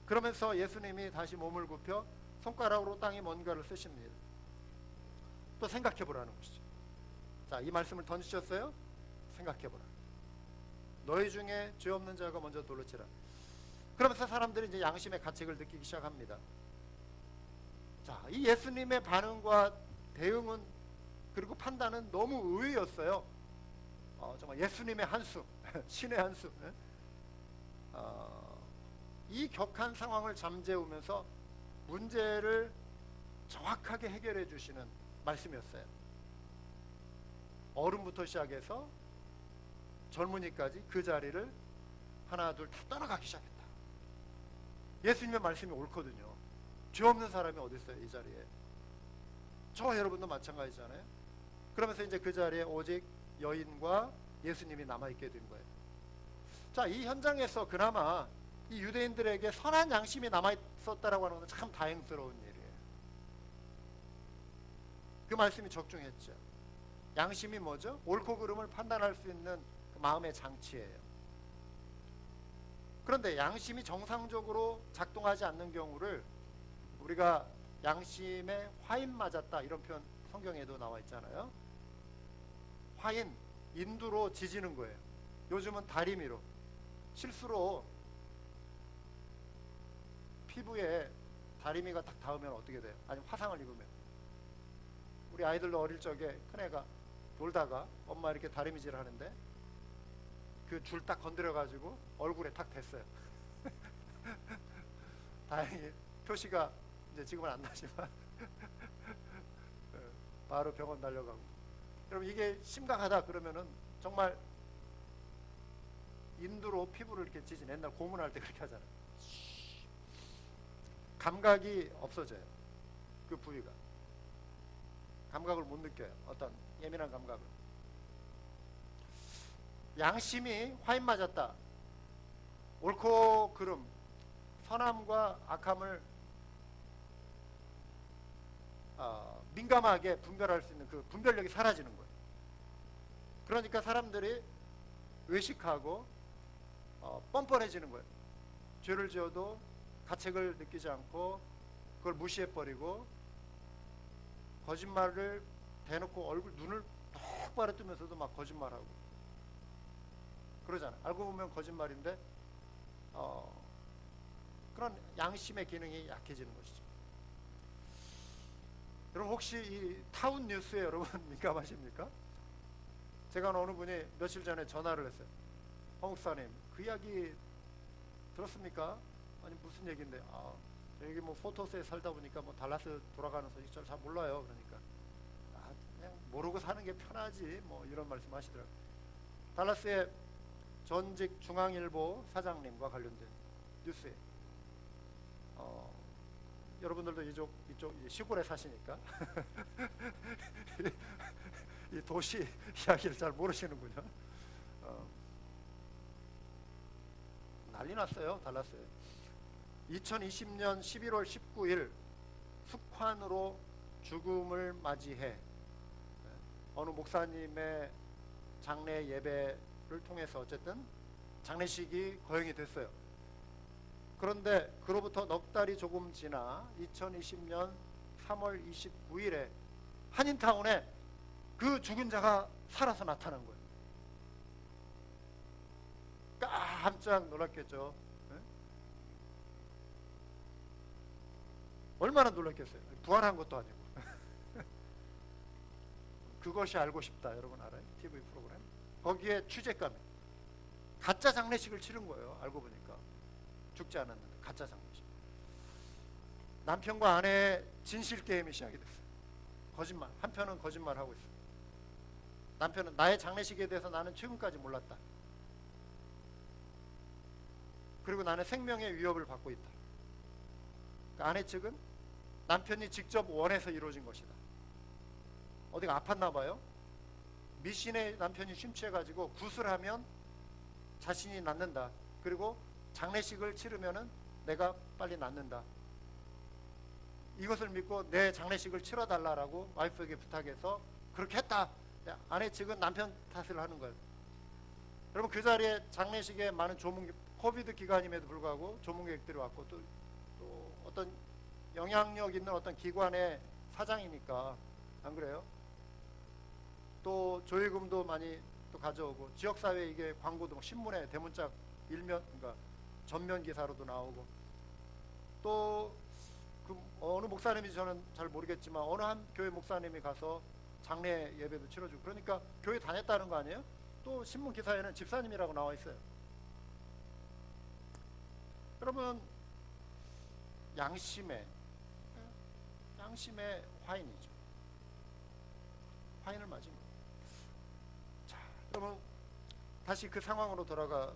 그러면서 예수님이 다시 몸을 굽혀 손가락으로 땅에 뭔가를 쓰십니다. 또 생각해 보라는 것이죠. 자, 이 말씀을 던지셨어요? 생각해 보라. 너희 중에 죄 없는 자가 먼저 돌로 치라. 그러면서 사람들이 이제 양심의 가책을 느끼기 시작합니다. 자, 이 예수님의 반응과 대응은, 그리고 판단은 너무 의외였어요. 정말 예수님의 한수, 신의 한수. 이 격한 상황을 잠재우면서 문제를 정확하게 해결해 주시는 말씀이었어요. 어른부터 시작해서 젊은이까지 그 자리를 하나 둘 다 떠나가기 시작했다. 예수님의 말씀이 옳거든요. 죄 없는 사람이 어디 있어요, 이 자리에? 저와 여러분도 마찬가지잖아요. 그러면서 이제 그 자리에 오직 여인과 예수님이 남아있게 된 거예요. 자, 이 현장에서 그나마 이 유대인들에게 선한 양심이 남아있었다라고 하는 것은 참 다행스러운 일이에요. 그 말씀이 적중했죠. 양심이 뭐죠? 옳고 그름을 판단할 수 있는 그 마음의 장치예요. 그런데 양심이 정상적으로 작동하지 않는 경우를 우리가 양심에 화인 맞았다, 이런 표현 성경에도 나와 있잖아요. 화인, 인두로 지지는 거예요. 요즘은 다리미로. 실수로 피부에 다리미가 딱 닿으면 어떻게 돼요? 아니면 화상을 입으면. 우리 아이들도 어릴 적에 큰애가 놀다가 엄마 이렇게 다리미질 하는데 그 줄 딱 건드려 가지고 얼굴에 탁 댔어요. 다행히 표시가 이제 지금은 안 나지만 바로 병원 달려가고. 여러분, 이게 심각하다 그러면은 정말 인두로 피부를 이렇게 찢은, 옛날 고문할 때 그렇게 하잖아요. 감각이 없어져요. 그 부위가 감각을 못 느껴요. 어떤 예민한 감각을. 양심이 화인 맞았다. 옳고 그름, 선함과 악함을 민감하게 분별할 수 있는 그 분별력이 사라지는 거예요. 그러니까 사람들이 외식하고 뻔뻔해지는 거예요. 죄를 지어도 가책을 느끼지 않고 그걸 무시해버리고 거짓말을 대놓고 눈을 똑바로 뜨면서도 막 거짓말하고 그러잖아요. 알고 보면 거짓말인데 그런 양심의 기능이 약해지는 것이죠. 여러분, 혹시 이 타운 뉴스에 여러분 민감하십니까? 제가 어느 분이 며칠 전에 전화를 했어요. 황 목사님, 그 이야기 들었습니까? 아니 무슨 얘기인데? 여기 뭐 포토스에 살다 보니까 뭐 달라스 돌아가는 소식 잘 몰라요. 그러니까 그냥 모르고 사는 게 편하지 뭐 이런 말씀하시더라고요. 달라스의 전직 중앙일보 사장님과 관련된 뉴스에 여러분들도 이쪽 시골에 사시니까 이 도시 이야기를 잘 모르시는군요. 난리 났어요, 달라스에. 2020년 11월 19일 숙환으로 죽음을 맞이해 어느 목사님의 장례 예배를 통해서 어쨌든 장례식이 거행이 됐어요. 그런데 그로부터 넉 달이 조금 지나 2020년 3월 29일에 한인타운에 그 죽은 자가 살아서 나타난 거예요. 깜짝 놀랐겠죠. 네? 얼마나 놀랐겠어요. 부활한 것도 아니고. 그것이 알고 싶다, 여러분 알아요? TV 프로그램. 거기에 취재감이 가짜 장례식을 치른 거예요. 알고 보니까 죽지 않았는데 가짜 장례식. 남편과 아내의 진실 게임이 시작이 됐어요. 거짓말. 한편은 거짓말하고 있어요. 남편은 나의 장례식에 대해서 나는 최근까지 몰랐다. 그리고 나는 생명의 위협을 받고 있다. 그러니까 아내 측은 남편이 직접 원해서 이루어진 것이다. 어디가 아팠나 봐요. 미신의 남편이 심취해가지고 구슬하면 자신이 낫는다. 그리고 장례식을 치르면은 내가 빨리 낫는다. 이것을 믿고 내 장례식을 치러달라라고 와이프에게 부탁해서 그렇게 했다. 아내 측은 남편 탓을 하는 거예요. 여러분, 그 자리에 장례식에 많은 조문, 코비드 기간임에도 불구하고 조문객들이 왔고 또 어떤 영향력 있는 어떤 기관의 사장이니까, 안 그래요? 또 조회금도 많이 또 가져오고, 지역사회 이게 광고도 신문에 대문짝 일면, 그러니까 전면 기사로도 나오고, 또 그 어느 목사님인지 저는 잘 모르겠지만 어느 한 교회 목사님이 가서 장례 예배도 치러주고, 그러니까 교회 다녔다는 거 아니에요? 또 신문 기사에는 집사님이라고 나와 있어요. 여러분, 양심의 화인이죠. 화인을 맞으면. 자, 여러분 다시 그 상황으로 돌아가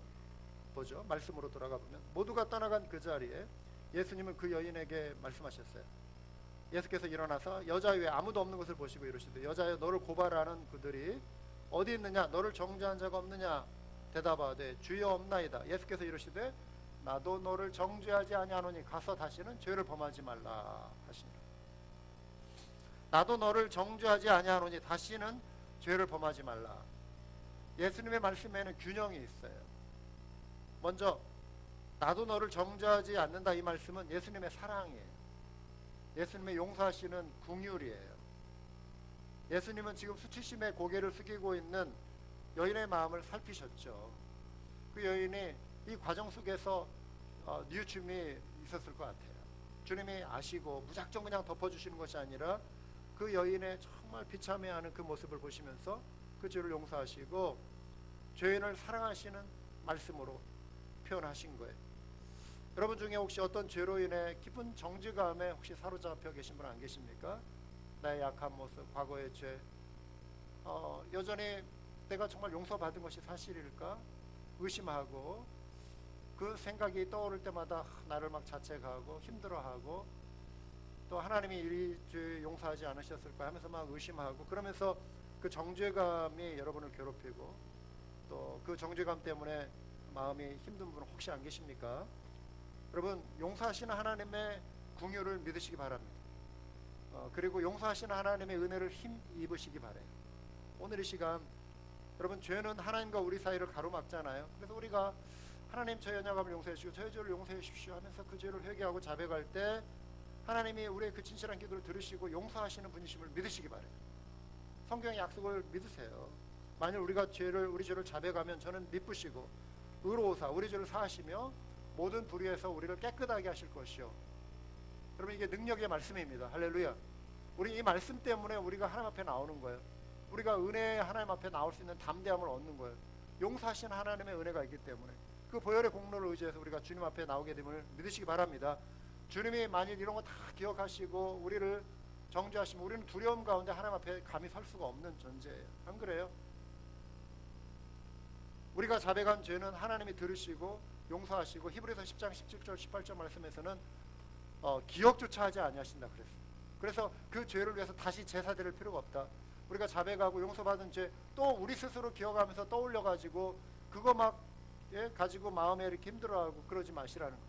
보죠. 말씀으로 돌아가 보면, 모두가 떠나간 그 자리에 예수님은 그 여인에게 말씀하셨어요. 예수께서 일어나서 여자 외에 아무도 없는 것을 보시고 이르시되, 여자여, 너를 고발하는 그들이 어디 있느냐? 너를 정죄한 자가 없느냐? 대답하되 주여 없나이다. 예수께서 이르시되 나도 너를 정죄하지 아니하노니 가서 다시는 죄를 범하지 말라 하시니라. 나도 너를 정죄하지 아니하노니 다시는 죄를 범하지 말라. 예수님의 말씀에는 균형이 있어요. 먼저 나도 너를 정죄하지 않는다, 이 말씀은 예수님의 사랑이에요. 예수님의 용서하시는 긍휼이에요. 예수님은 지금 수치심에 고개를 숙이고 있는 여인의 마음을 살피셨죠. 그 여인이 이 과정 속에서 뉘우침이 있었을 것 같아요. 주님이 아시고 무작정 그냥 덮어주시는 것이 아니라 그 여인의 정말 비참해하는 그 모습을 보시면서 그 죄를 용서하시고 죄인을 사랑하시는 말씀으로 표현하신 거예요. 여러분 중에 혹시 어떤 죄로 인해 깊은 정죄감에 혹시 사로잡혀 계신 분 안 계십니까? 나의 약한 모습, 과거의 죄, 여전히 내가 정말 용서받은 것이 사실일까 의심하고, 그 생각이 떠오를 때마다 나를 막 자책하고 힘들어하고, 또 하나님이 이 죄 용서하지 않으셨을까 하면서 막 의심하고, 그러면서 그 정죄감이 여러분을 괴롭히고, 또 그 정죄감 때문에 마음이 힘든 분 혹시 안 계십니까? 여러분, 용서하시는 하나님의 긍휼을 믿으시기 바랍니다. 그리고 용서하시는 하나님의 은혜를 힘입으시기 바라요. 오늘 이 시간, 여러분, 죄는 하나님과 우리 사이를 가로막잖아요. 그래서 우리가 하나님, 저의 연약함을 용서해 주시고 저의 죄를 용서해 주십시오 하면서 그 죄를 회개하고 자백할 때 하나님이 우리의 그 진실한 기도를 들으시고 용서하시는 분이심을 믿으시기 바라요. 성경의 약속을 믿으세요. 만일 우리 죄를 자백하면 저는 미쁘시고 의로우사 우리 죄를 사하시며 모든 불의에서 우리를 깨끗하게 하실 것이요. 여러분, 이게 능력의 말씀입니다. 할렐루야. 우리 이 말씀 때문에 우리가 하나님 앞에 나오는 거예요. 우리가 은혜의 하나님 앞에 나올 수 있는 담대함을 얻는 거예요. 용서하신 하나님의 은혜가 있기 때문에 그 보혈의 공로를 의지해서 우리가 주님 앞에 나오게 됨을 믿으시기 바랍니다. 주님이 만일 이런 거 다 기억하시고 우리를 정죄하시면 우리는 두려움 가운데 하나님 앞에 감히 설 수가 없는 존재예요. 안 그래요? 우리가 자백한 죄는 하나님이 들으시고 용서하시고, 히브리서 10장 17절 18절 말씀에서는 기억조차 하지 아니하신다 그랬어요. 그래서 그 죄를 위해서 다시 제사 드릴 필요가 없다. 우리가 자백하고 용서받은 죄 또 우리 스스로 기억하면서 떠올려 가지고 그거 막 가지고 마음에 이렇게 힘들어하고 그러지 마시라는 거예요.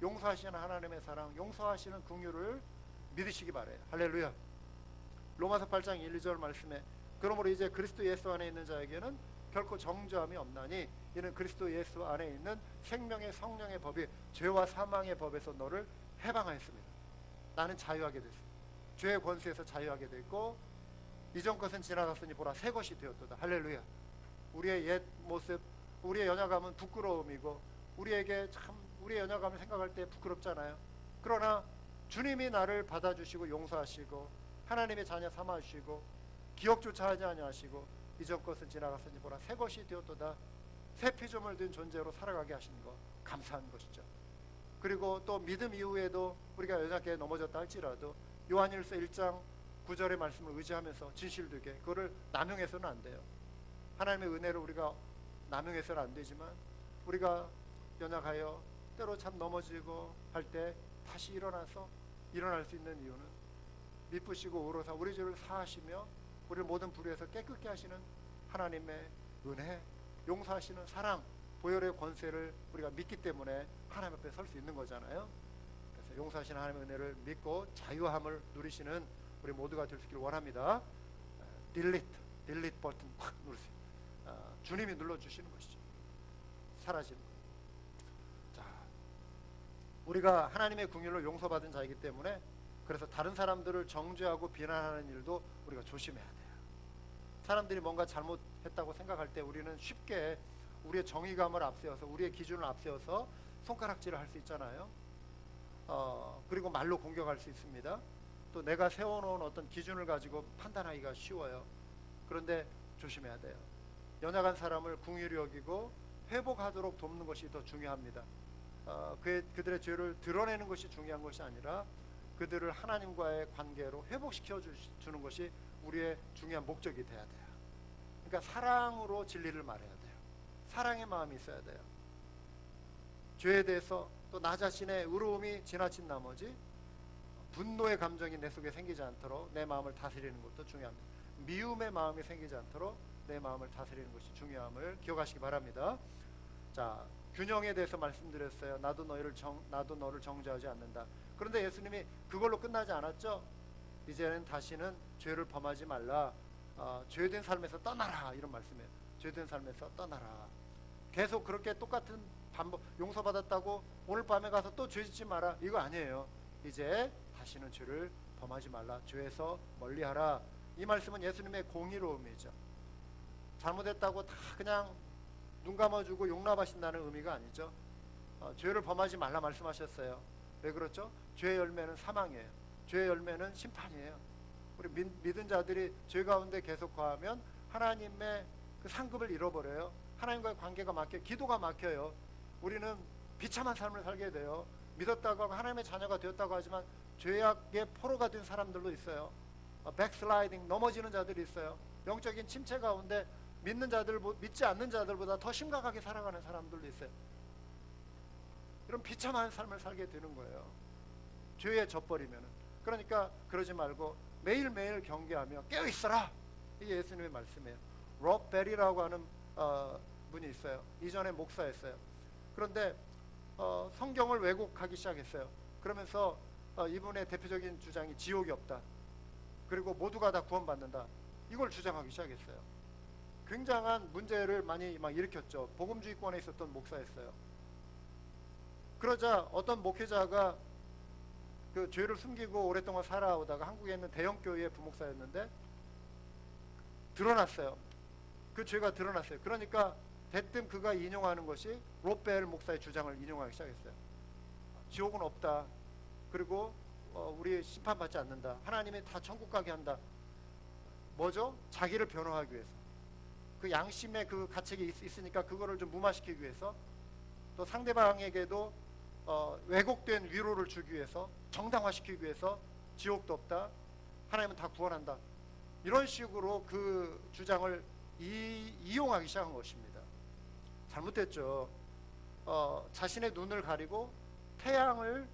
용서하시는 하나님의 사랑, 용서하시는 긍휼을 믿으시기 바래요. 할렐루야. 로마서 8장 1, 2절 말씀에, 그러므로 이제 그리스도 예수 안에 있는 자에게는 결코 정죄함이 없나니 이는 그리스도 예수 안에 있는 생명의 성령의 법이 죄와 사망의 법에서 너를 해방하였습니다. 나는 자유하게 됐습니다. 죄의 권세에서 자유하게 됐고, 이전 것은 지나갔으니 보라 새 것이 되었도다. 할렐루야. 우리의 옛 모습, 우리의 연약함은 부끄러움이고, 우리에게 참 우리의 연약함을 생각할 때 부끄럽잖아요. 그러나 주님이 나를 받아주시고 용서하시고 하나님의 자녀 삼아주시고 기억조차 하지 아니하시고, 이전 것은 지나갔으니 보라 새 것이 되었도다. 새 피조물 된 존재로 살아가게 하신 거 감사한 것이죠. 그리고 또 믿음 이후에도 우리가 연약하게 넘어졌다 할지라도 요한일서 1장 9절의 말씀을 의지하면서 진실되게, 그거를 남용해서는 안 돼요. 하나님의 은혜를 우리가 남용해서는 안 되지만, 우리가 연약하여 때로 참 넘어지고 할 때 다시 일어나서 일어날 수 있는 이유는 미쁘시고 의로사 우리 죄를 사하시며 우리를 모든 불의에서 깨끗게 하시는 하나님의 은혜, 용서하시는 사랑, 보혈의 권세를 우리가 믿기 때문에 하나님 앞에 설 수 있는 거잖아요. 그래서 용서하시는 하나님의 은혜를 믿고 자유함을 누리시는 우리 모두가 될 수 있기를 원합니다. 딜리트 버튼 확 누르세요. 주님이 눌러주시는 것이죠. 사라지는 거예요. 자, 우리가 하나님의 긍휼로 용서받은 자이기 때문에 그래서 다른 사람들을 정죄하고 비난하는 일도 우리가 조심해야 돼요. 사람들이 뭔가 잘못했다고 생각할 때 우리는 쉽게 우리의 정의감을 앞세워서 우리의 기준을 앞세워서 손가락질을 할 수 있잖아요. 그리고 말로 공격할 수 있습니다. 또 내가 세워놓은 어떤 기준을 가지고 판단하기가 쉬워요. 그런데 조심해야 돼요. 연약한 사람을 긍휼히 여기고 회복하도록 돕는 것이 더 중요합니다. 그들의 죄를 드러내는 것이 중요한 것이 아니라 그들을 하나님과의 관계로 회복시켜 주는 것이 우리의 중요한 목적이 돼야 돼요. 그러니까 사랑으로 진리를 말해야 돼요. 사랑의 마음이 있어야 돼요. 죄에 대해서 또 나 자신의 의로움이 지나친 나머지 분노의 감정이 내 속에 생기지 않도록 내 마음을 다스리는 것도 중요합니다. 미움의 마음이 생기지 않도록 내 마음을 다스리는 것이 중요함을 기억하시기 바랍니다. 자, 균형에 대해서 말씀드렸어요. 나도 너를 정죄하지 않는다. 그런데 예수님이 그걸로 끝나지 않았죠. 이제는 다시는 죄를 범하지 말라. 죄된 삶에서 떠나라. 이런 말씀이에요. 죄된 삶에서 떠나라. 계속 그렇게 똑같은 반복, 용서받았다고 오늘 밤에 가서 또 죄짓지 마라. 이거 아니에요. 이제 다시는 죄를 범하지 말라. 죄에서 멀리하라. 이 말씀은 예수님의 공의로움이죠. 잘못했다고 다 그냥 눈 감아주고 용납하신다는 의미가 아니죠. 죄를 범하지 말라 말씀하셨어요. 왜 그렇죠? 죄의 열매는 사망이에요. 죄의 열매는 심판이에요. 우리 믿은 자들이 죄 가운데 계속 거하면 하나님의 그 상급을 잃어버려요. 하나님과의 관계가 막혀요. 기도가 막혀요. 우리는 비참한 삶을 살게 돼요. 믿었다고 하고 하나님의 자녀가 되었다고 하지만 죄악의 포로가 된 사람들도 있어요. 백슬라이딩, 넘어지는 자들이 있어요. 영적인 침체 가운데 믿지 않는 자들보다 더 심각하게 살아가는 사람들도 있어요. 이런 비참한 삶을 살게 되는 거예요. 죄에 져버리면. 그러니까 그러지 말고 매일매일 경계하며 깨어있어라. 이게 예수님의 말씀이에요. 롭 베리라고 하는 분이 있어요. 이전에 목사였어요. 그런데 성경을 왜곡하기 시작했어요. 그러면서 이분의 대표적인 주장이 지옥이 없다. 그리고 모두가 다 구원받는다. 이걸 주장하기 시작했어요. 굉장한 문제를 많이 일으켰죠. 복음주의권에 있었던 목사였어요. 그러자 어떤 목회자가 그 죄를 숨기고 오랫동안 살아오다가 한국에 있는 대형교회의 부목사였는데 드러났어요. 그 죄가 드러났어요. 그러니까 대뜸 그가 인용하는 것이 롯벨 목사의 주장을 인용하기 시작했어요. 지옥은 없다. 그리고 우리 심판받지 않는다. 하나님이 다 천국 가게 한다. 뭐죠? 자기를 변호하기 위해서. 그 양심의 그 가책이 있으니까 그거를 좀 무마시키기 위해서, 또 상대방에게도 왜곡된 위로를 주기 위해서, 정당화시키기 위해서 지옥도 없다. 하나님은 다 구원한다. 이런 식으로 그 주장을 이용하기 시작한 것입니다. 잘못됐죠. 자신의 눈을 가리고 태양이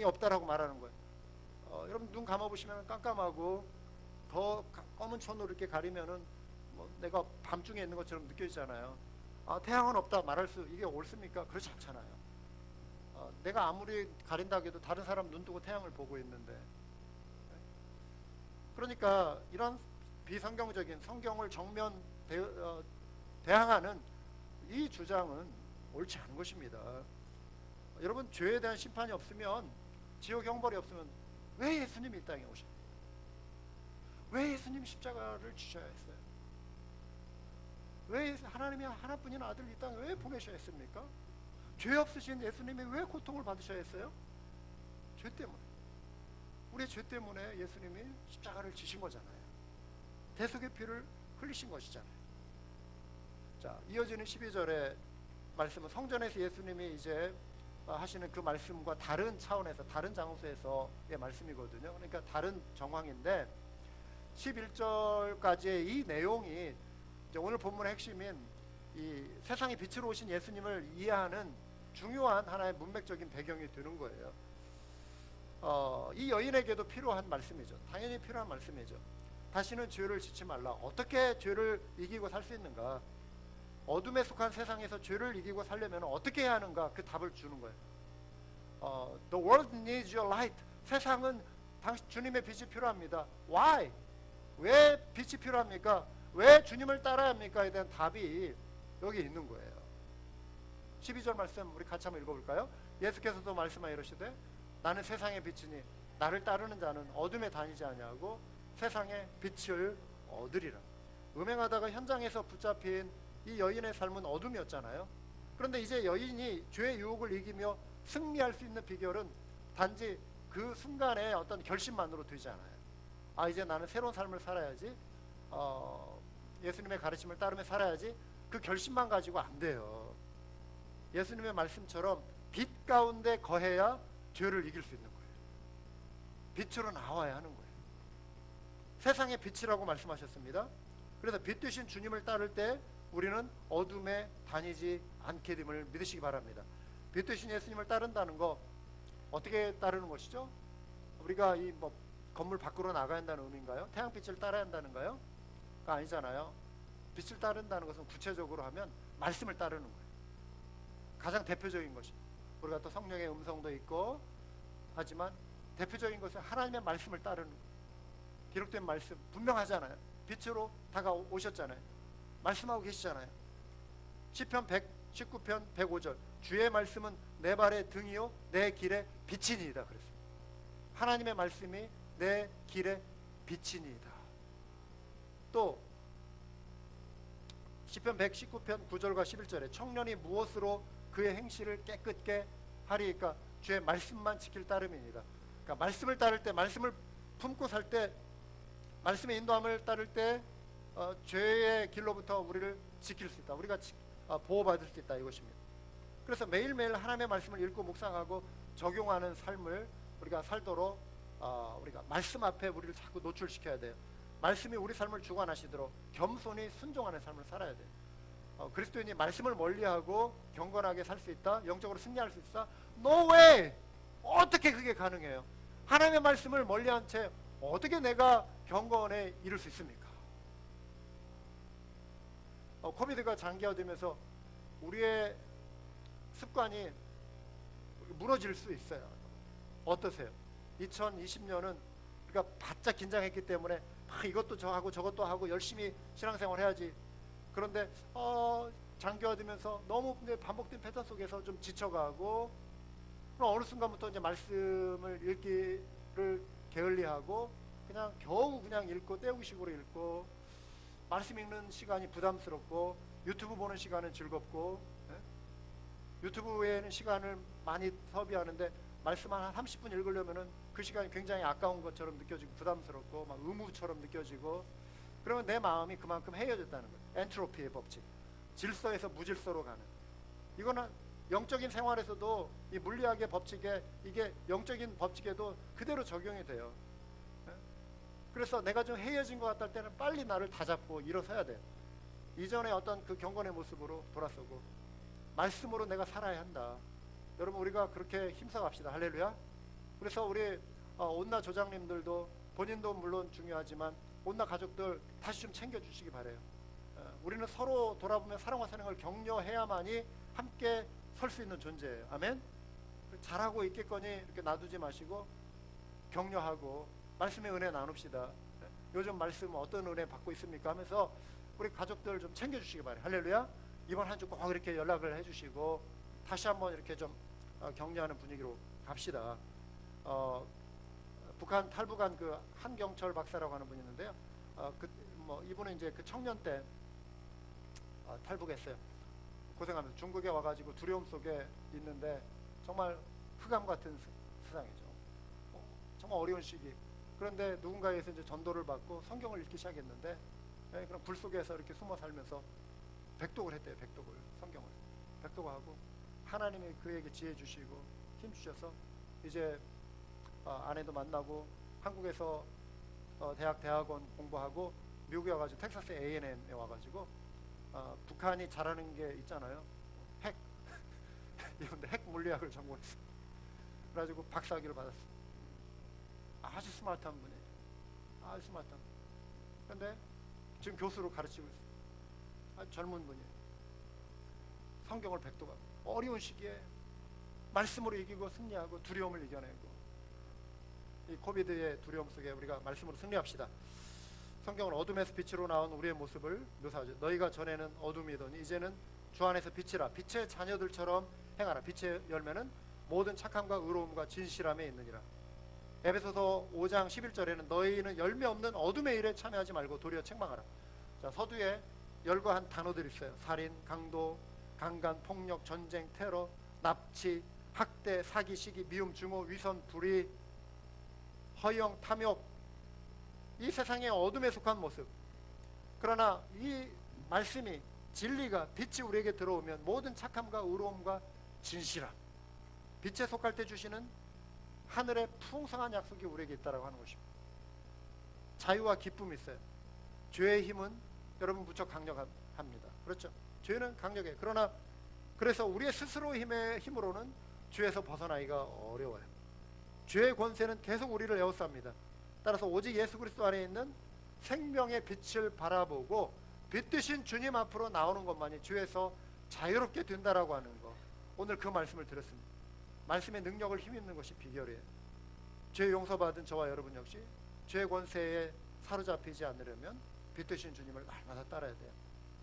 없다라고 말하는 거예요. 여러분 눈 감아보시면 깜깜하고 더 검은 천으로 이렇게 가리면은 내가 밤중에 있는 것처럼 느껴지잖아요. 태양은 없다 말할 수 이게 옳습니까? 그렇지 않잖아요. 내가 아무리 가린다고 해도 다른 사람 눈 뜨고 태양을 보고 있는데, 그러니까 이런 비성경적인 성경을 정면 대항하는 이 주장은 옳지 않은 것입니다. 여러분 죄에 대한 심판이 없으면, 지옥 형벌이 없으면 왜 예수님이 이 땅에 오셨어요? 왜 예수님이 십자가를 지셔야 했어요? 왜 하나님이 하나뿐인 아들 이 땅에 왜 보내셔야 했습니까? 죄 없으신 예수님이 왜 고통을 받으셔야 했어요? 죄 때문에. 우리의 죄 때문에 예수님이 십자가를 지신 거잖아요. 대속의 피를 흘리신 것이잖아요. 자, 이어지는 12절의 말씀은 성전에서 예수님이 이제 하시는 그 말씀과 다른 차원에서, 다른 장소에서의 말씀이거든요. 그러니까 다른 정황인데 11절까지의 이 내용이 이제 오늘 본문의 핵심인 이 세상의 빛으로 오신 예수님을 이해하는 중요한 하나의 문맥적인 배경이 되는 거예요. 이 여인에게도 필요한 말씀이죠. 당연히 필요한 말씀이죠. 다시는 죄를 짓지 말라. 어떻게 죄를 이기고 살 수 있는가? 어둠에 속한 세상에서 죄를 이기고 살려면 어떻게 해야 하는가, 그 답을 주는 거예요. The world needs your light. 세상은 주님의 빛이 필요합니다. Why? 왜 빛이 필요합니까? 왜 주님을 따라야 합니까?에 대한 답이 여기 있는 거예요. 12절 말씀 우리 같이 한번 읽어볼까요? 예수께서도 말씀하여 이르시되 나는 세상의 빛이니 나를 따르는 자는 어둠에 다니지 아니하고 세상의 빛을 얻으리라. 음행하다가 현장에서 붙잡힌 이 여인의 삶은 어둠이었잖아요. 그런데 이제 여인이 죄의 유혹을 이기며 승리할 수 있는 비결은 단지 그 순간의 어떤 결심만으로 되지 않아요. 이제 나는 새로운 삶을 살아야지, 예수님의 가르침을 따르며 살아야지, 그 결심만 가지고 안 돼요. 예수님의 말씀처럼 빛 가운데 거해야 죄를 이길 수 있는 거예요. 빛으로 나와야 하는 거예요. 세상의 빛이라고 말씀하셨습니다. 그래서 빛 되신 주님을 따를 때 우리는 어둠에 다니지 않게 됨을 믿으시기 바랍니다. 빛 되신 예수님을 따른다는 거 어떻게 따르는 것이죠? 우리가 이 건물 밖으로 나가야 한다는 의미인가요? 태양빛을 따라야 한다는가요? 그거 아니잖아요. 빛을 따른다는 것은 구체적으로 하면 말씀을 따르는 거예요. 가장 대표적인 것이, 우리가 또 성령의 음성도 있고 하지만 대표적인 것은 하나님의 말씀을 따르는 거예요. 기록된 말씀 분명하잖아요. 빛으로 다가오셨잖아요. 말씀하고 계시잖아요. 시편 119편 105절 주의 말씀은 내 발의 등이요 내 길의 빛이니이다 그랬어요. 하나님의 말씀이 내 길의 빛이니이다. 또 시편 119편 9절과 11절에 청년이 무엇으로 그의 행실을 깨끗게 하리이까 주의 말씀만 지킬 따름이니이다. 그러니까 말씀을 따를 때, 말씀을 품고 살 때, 말씀의 인도함을 따를 때 죄의 길로부터 우리를 지킬 수 있다. 우리가 보호받을 수 있다 이것입니다. 그래서 매일매일 하나님의 말씀을 읽고 묵상하고 적용하는 삶을 우리가 살도록 우리가 말씀 앞에 우리를 자꾸 노출시켜야 돼요. 말씀이 우리 삶을 주관하시도록 겸손히 순종하는 삶을 살아야 돼요. 그리스도인이 말씀을 멀리하고 경건하게 살 수 있다? 영적으로 승리할 수 있다? No way! 어떻게 그게 가능해요? 하나님의 말씀을 멀리한 채 어떻게 내가 경건에 이룰 수 있습니까? 코비드가 장기화되면서 우리의 습관이 무너질 수 있어요. 어떠세요? 2020년은 우리가 바짝 긴장했기 때문에 이것도 하고 저것도 하고 열심히 신앙생활 해야지. 그런데 장기화되면서 너무 반복된 패턴 속에서 좀 지쳐가고, 그럼 어느 순간부터 이제 말씀을 읽기를 게을리하고 그냥 겨우 그냥 읽고 때우기식으로 읽고, 말씀 읽는 시간이 부담스럽고 유튜브 보는 시간은 즐겁고, 유튜브에는 시간을 많이 소비하는데 말씀 한 30분 읽으려면은 그 시간이 굉장히 아까운 것처럼 느껴지고 부담스럽고 막 의무처럼 느껴지고, 그러면 내 마음이 그만큼 헤어졌다는 거예요. 엔트로피의 법칙, 질서에서 무질서로 가는. 이거는 영적인 생활에서도 이 물리학의 법칙에, 이게 영적인 법칙에도 그대로 적용이 돼요. 그래서 내가 좀 헤어진 것 같다 할 때는 빨리 나를 다잡고 일어서야 돼요. 이전에 어떤 그 경건의 모습으로 돌아서고 말씀으로 내가 살아야 한다. 여러분, 우리가 그렇게 힘써갑시다. 할렐루야. 그래서 우리 온나 조장님들도, 본인도 물론 중요하지만 온나 가족들 다시 좀 챙겨주시기 바래요. 우리는 서로 돌아보며 사랑과 사랑을 격려해야만이 함께 설 수 있는 존재예요. 아멘. 잘하고 있겠거니 이렇게 놔두지 마시고 격려하고 말씀의 은혜 나눕시다. 요즘 말씀 어떤 은혜 받고 있습니까 하면서 우리 가족들 좀 챙겨주시기 바래요. 할렐루야. 이번 한 주 꼭 이렇게 연락을 해주시고 다시 한번 이렇게 좀 격려하는 분위기로 갑시다. 북한 탈북한 그 한경철 박사라고 하는 분이 있는데요. 이분은 이제 그 청년 때 탈북했어요. 고생하면서 중국에 와가지고 두려움 속에 있는데 정말 흑암 같은 세상이죠. 정말 어려운 시기. 그런데 누군가에서 이제 전도를 받고 성경을 읽기 시작했는데, 그럼 불 속에서 이렇게 숨어 살면서 백독을 했대요. 백독을, 성경을 백독을 하고 하나님이 그에게 지혜 주시고 힘 주셔서 이제 아내도 만나고 한국에서 대학원 공부하고 미국에 와가지고 텍사스 A&M에 와가지고 북한이 잘하는 게 있잖아요. 핵. 이런데 핵 물리학을 전공했어요. 그래가지고 박사학위를 받았어요. 아주 스마트한 분이에요. 아주 스마트한 분. 근데 지금 교수로 가르치고 있어요. 아주 젊은 분이에요. 성경을 백독하고 어려운 시기에 말씀으로 이기고 승리하고 두려움을 이겨내고 이 코비드의 두려움 속에 우리가 말씀으로 승리합시다. 성경은 어둠에서 빛으로 나온 우리의 모습을 묘사하죠. 너희가 전에는 어둠이더니 이제는 주 안에서 빛이라. 빛의 자녀들처럼 행하라. 빛의 열매는 모든 착함과 의로움과 진실함에 있느니라. 에베소서 5장 11절에는 너희는 열매 없는 어둠의 일에 참여하지 말고 도리어 책망하라. 자, 서두에 열거한 단어들이 있어요. 살인, 강도, 강간, 폭력, 전쟁, 테러, 납치, 학대, 사기, 시기, 미움, 증오, 위선, 불의, 허영, 탐욕, 이 세상의 어둠에 속한 모습. 그러나 이 말씀이 진리가 빛이 우리에게 들어오면 모든 착함과 의로움과 진실함, 빛에 속할 때 주시는 하늘의 풍성한 약속이 우리에게 있다라고 하는 것입니다. 자유와 기쁨이 있어요. 죄의 힘은 여러분 무척 강력합니다. 그렇죠? 죄는 강력해. 그러나 그래서 우리의 스스로의 힘으로는 죄에서 벗어나기가 어려워요. 죄의 권세는 계속 우리를 에워쌉니다. 따라서 오직 예수 그리스도 안에 있는 생명의 빛을 바라보고 빛 되신 주님 앞으로 나오는 것만이 죄에서 자유롭게 된다라고 하는 것. 오늘 그 말씀을 들었습니다. 말씀의 능력을 힘입는 것이 비결이에요. 죄 용서받은 저와 여러분 역시 죄의 권세에 사로잡히지 않으려면 빛 되신 주님을 날마다 따라야 돼요.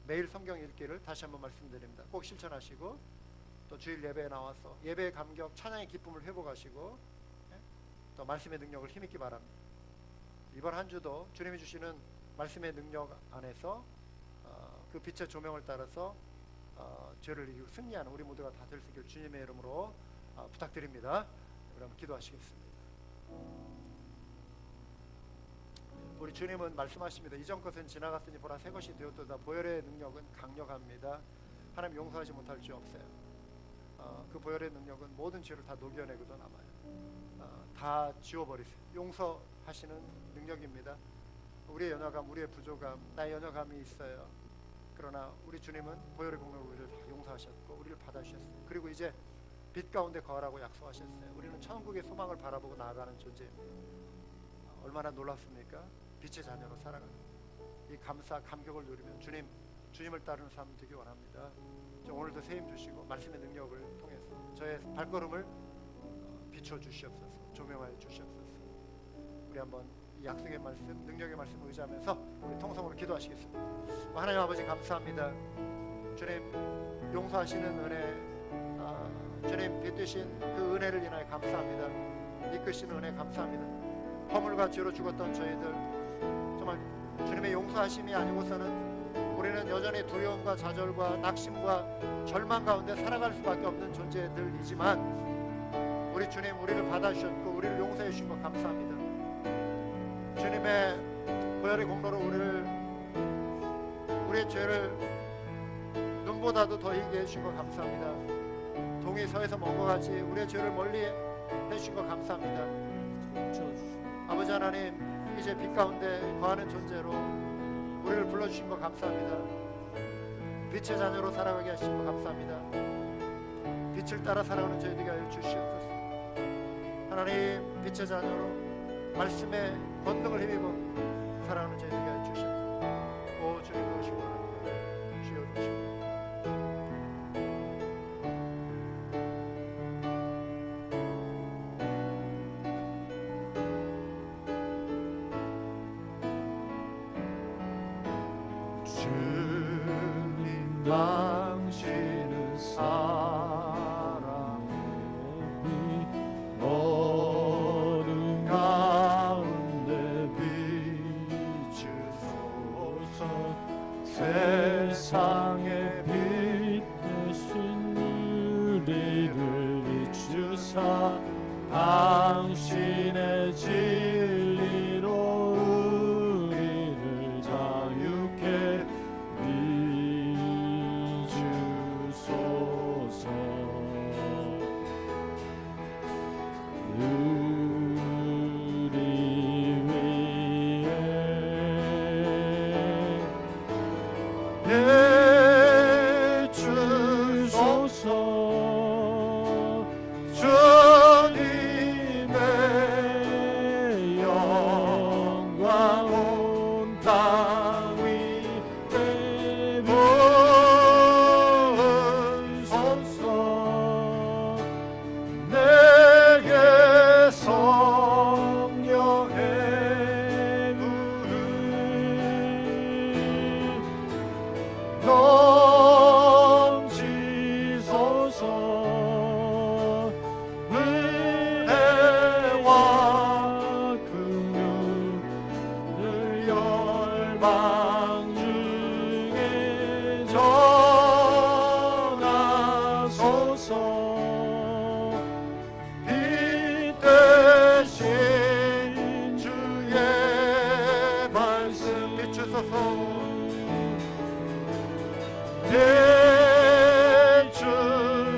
매일 성경 읽기를 다시 한번 말씀드립니다. 꼭 실천하시고 또 주일 예배에 나와서 예배의 감격, 찬양의 기쁨을 회복하시고 또 말씀의 능력을 힘입기 바랍니다. 이번 한 주도 주님이 주시는 말씀의 능력 안에서 그 빛의 조명을 따라서 죄를 이기고 승리하는 우리 모두가 다 될 수 있기를 주님의 이름으로 부탁드립니다. 우리 한번 기도하시겠습니다. 우리 주님은 말씀하십니다. 이전 것은 지나갔으니 보라 새 것이 되었도다. 보혈의 능력은 강력합니다. 하나님 용서하지 못할 죄 없어요. 그 보혈의 능력은 모든 죄를 다 녹여내고도 남아요. 다 지워버리세요. 용서하시는 능력입니다. 우리의 연약함, 우리의 부족함, 나의 연약함이 있어요. 그러나 우리 주님은 보혈의 공로로 우리를 다 용서하셨고 우리를 받아주셨어요. 그리고 이제 빛 가운데 거하라고 약속하셨어요. 우리는 천국의 소망을 바라보고 나아가는 존재입니다. 얼마나 놀랍습니까? 빛의 자녀로 살아가는 이 감사, 감격을 누리면 주님을 따르는 삶 되기 원합니다. 오늘도 새 힘 주시고 말씀의 능력을 통해서 저의 발걸음을 비춰 주시옵소서. 조명하여 주시옵소서. 우리 한번 이 약속의 말씀, 능력의 말씀을 의지하면서 우리 통성으로 기도하시겠습니다. 하나님 아버지 감사합니다. 주님 용서하시는 은혜, 주님 빛 되신 그 은혜를 인하여 감사합니다. 이끄시는 은혜 감사합니다. 허물과 죄로 죽었던 저희들 정말 주님의 용서하심이 아니고서는 우리는 여전히 두려움과 좌절과 낙심과 절망 가운데 살아갈 수밖에 없는 존재들이지만 우리 주님 우리를 받아주셨고 우리를 용서해 주신 것 감사합니다. 주님의 보혈의 공로로 우리의 죄를 눈보다도 더 이기게 해주신 것 감사합니다. 동이 서에서 먼 것 같이 우리의 죄를 멀리 해주신 것 감사합니다. 아버지 하나님 이제 빛 가운데 거하는 존재로 우리를 불러주신 것 감사합니다. 빛의 자녀로 살아가게 하신 것 감사합니다. 빛을 따라 살아가는 저희들에게 하여 주시옵소서. 하나님 빛의 자녀로 말씀의 권능을 힘입어 살아가는 저희들에게 하여 주시옵소서. 오 주님 도우시고 주여 도우시고 주님 당신은 사랑의 빛 어둠 가운데 비추소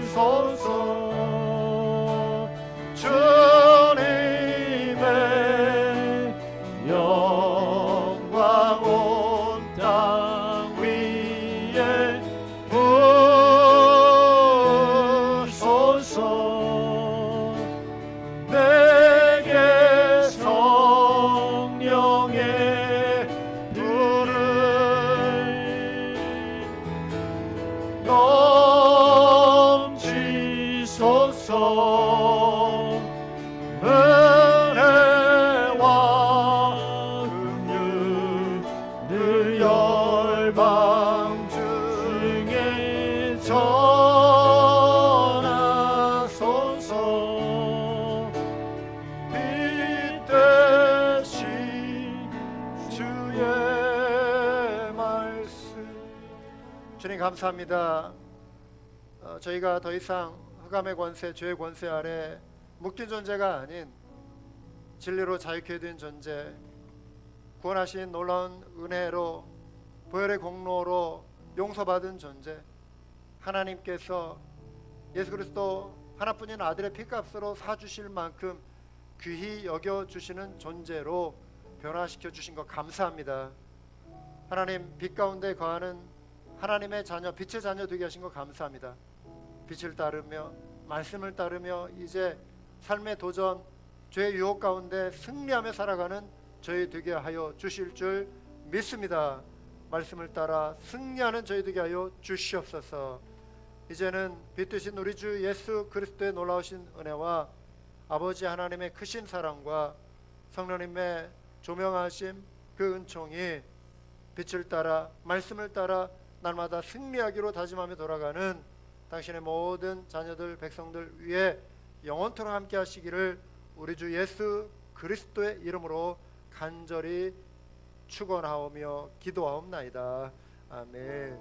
내주소서. 주님의 영광 온 땅 위에 부소서. 내게 성령의 불을 넘치소서. 은혜와 긍휼을 열방 중에 전하소서. 빛 대신 주의 말씀. 주님 감사합니다. 저희가 더 이상 흑암의 권세, 죄의 권세 아래 묶인 존재가 아닌 진리로 자유케 된 존재, 구원하신 놀라운 은혜로 보혈의 공로로 용서받은 존재, 하나님께서 예수 그리스도 하나뿐인 아들의 피값으로 사주실 만큼 귀히 여겨주시는 존재로 변화시켜 주신 것 감사합니다. 하나님, 빛 가운데 거하는 하나님의 자녀, 빛의 자녀 되게 하신 것 감사합니다. 빛을 따르며 말씀을 따르며 이제 삶의 도전, 죄의 유혹 가운데 승리하며 살아가는 저희 되게 하여 주실 줄 믿습니다. 말씀을 따라 승리하는 저희 되게 하여 주시옵소서. 이제는 빛 되신 우리 주 예수 그리스도의 놀라우신 은혜와 아버지 하나님의 크신 사랑과 성령님의 조명하심, 그 은총이 빛을 따라 말씀을 따라 날마다 승리하기로 다짐하며 돌아가는 당신의 모든 자녀들, 백성들 위에 영원토록 함께 하시기를 우리 주 예수 그리스도의 이름으로 간절히 축원하오며 기도하옵나이다. 아멘.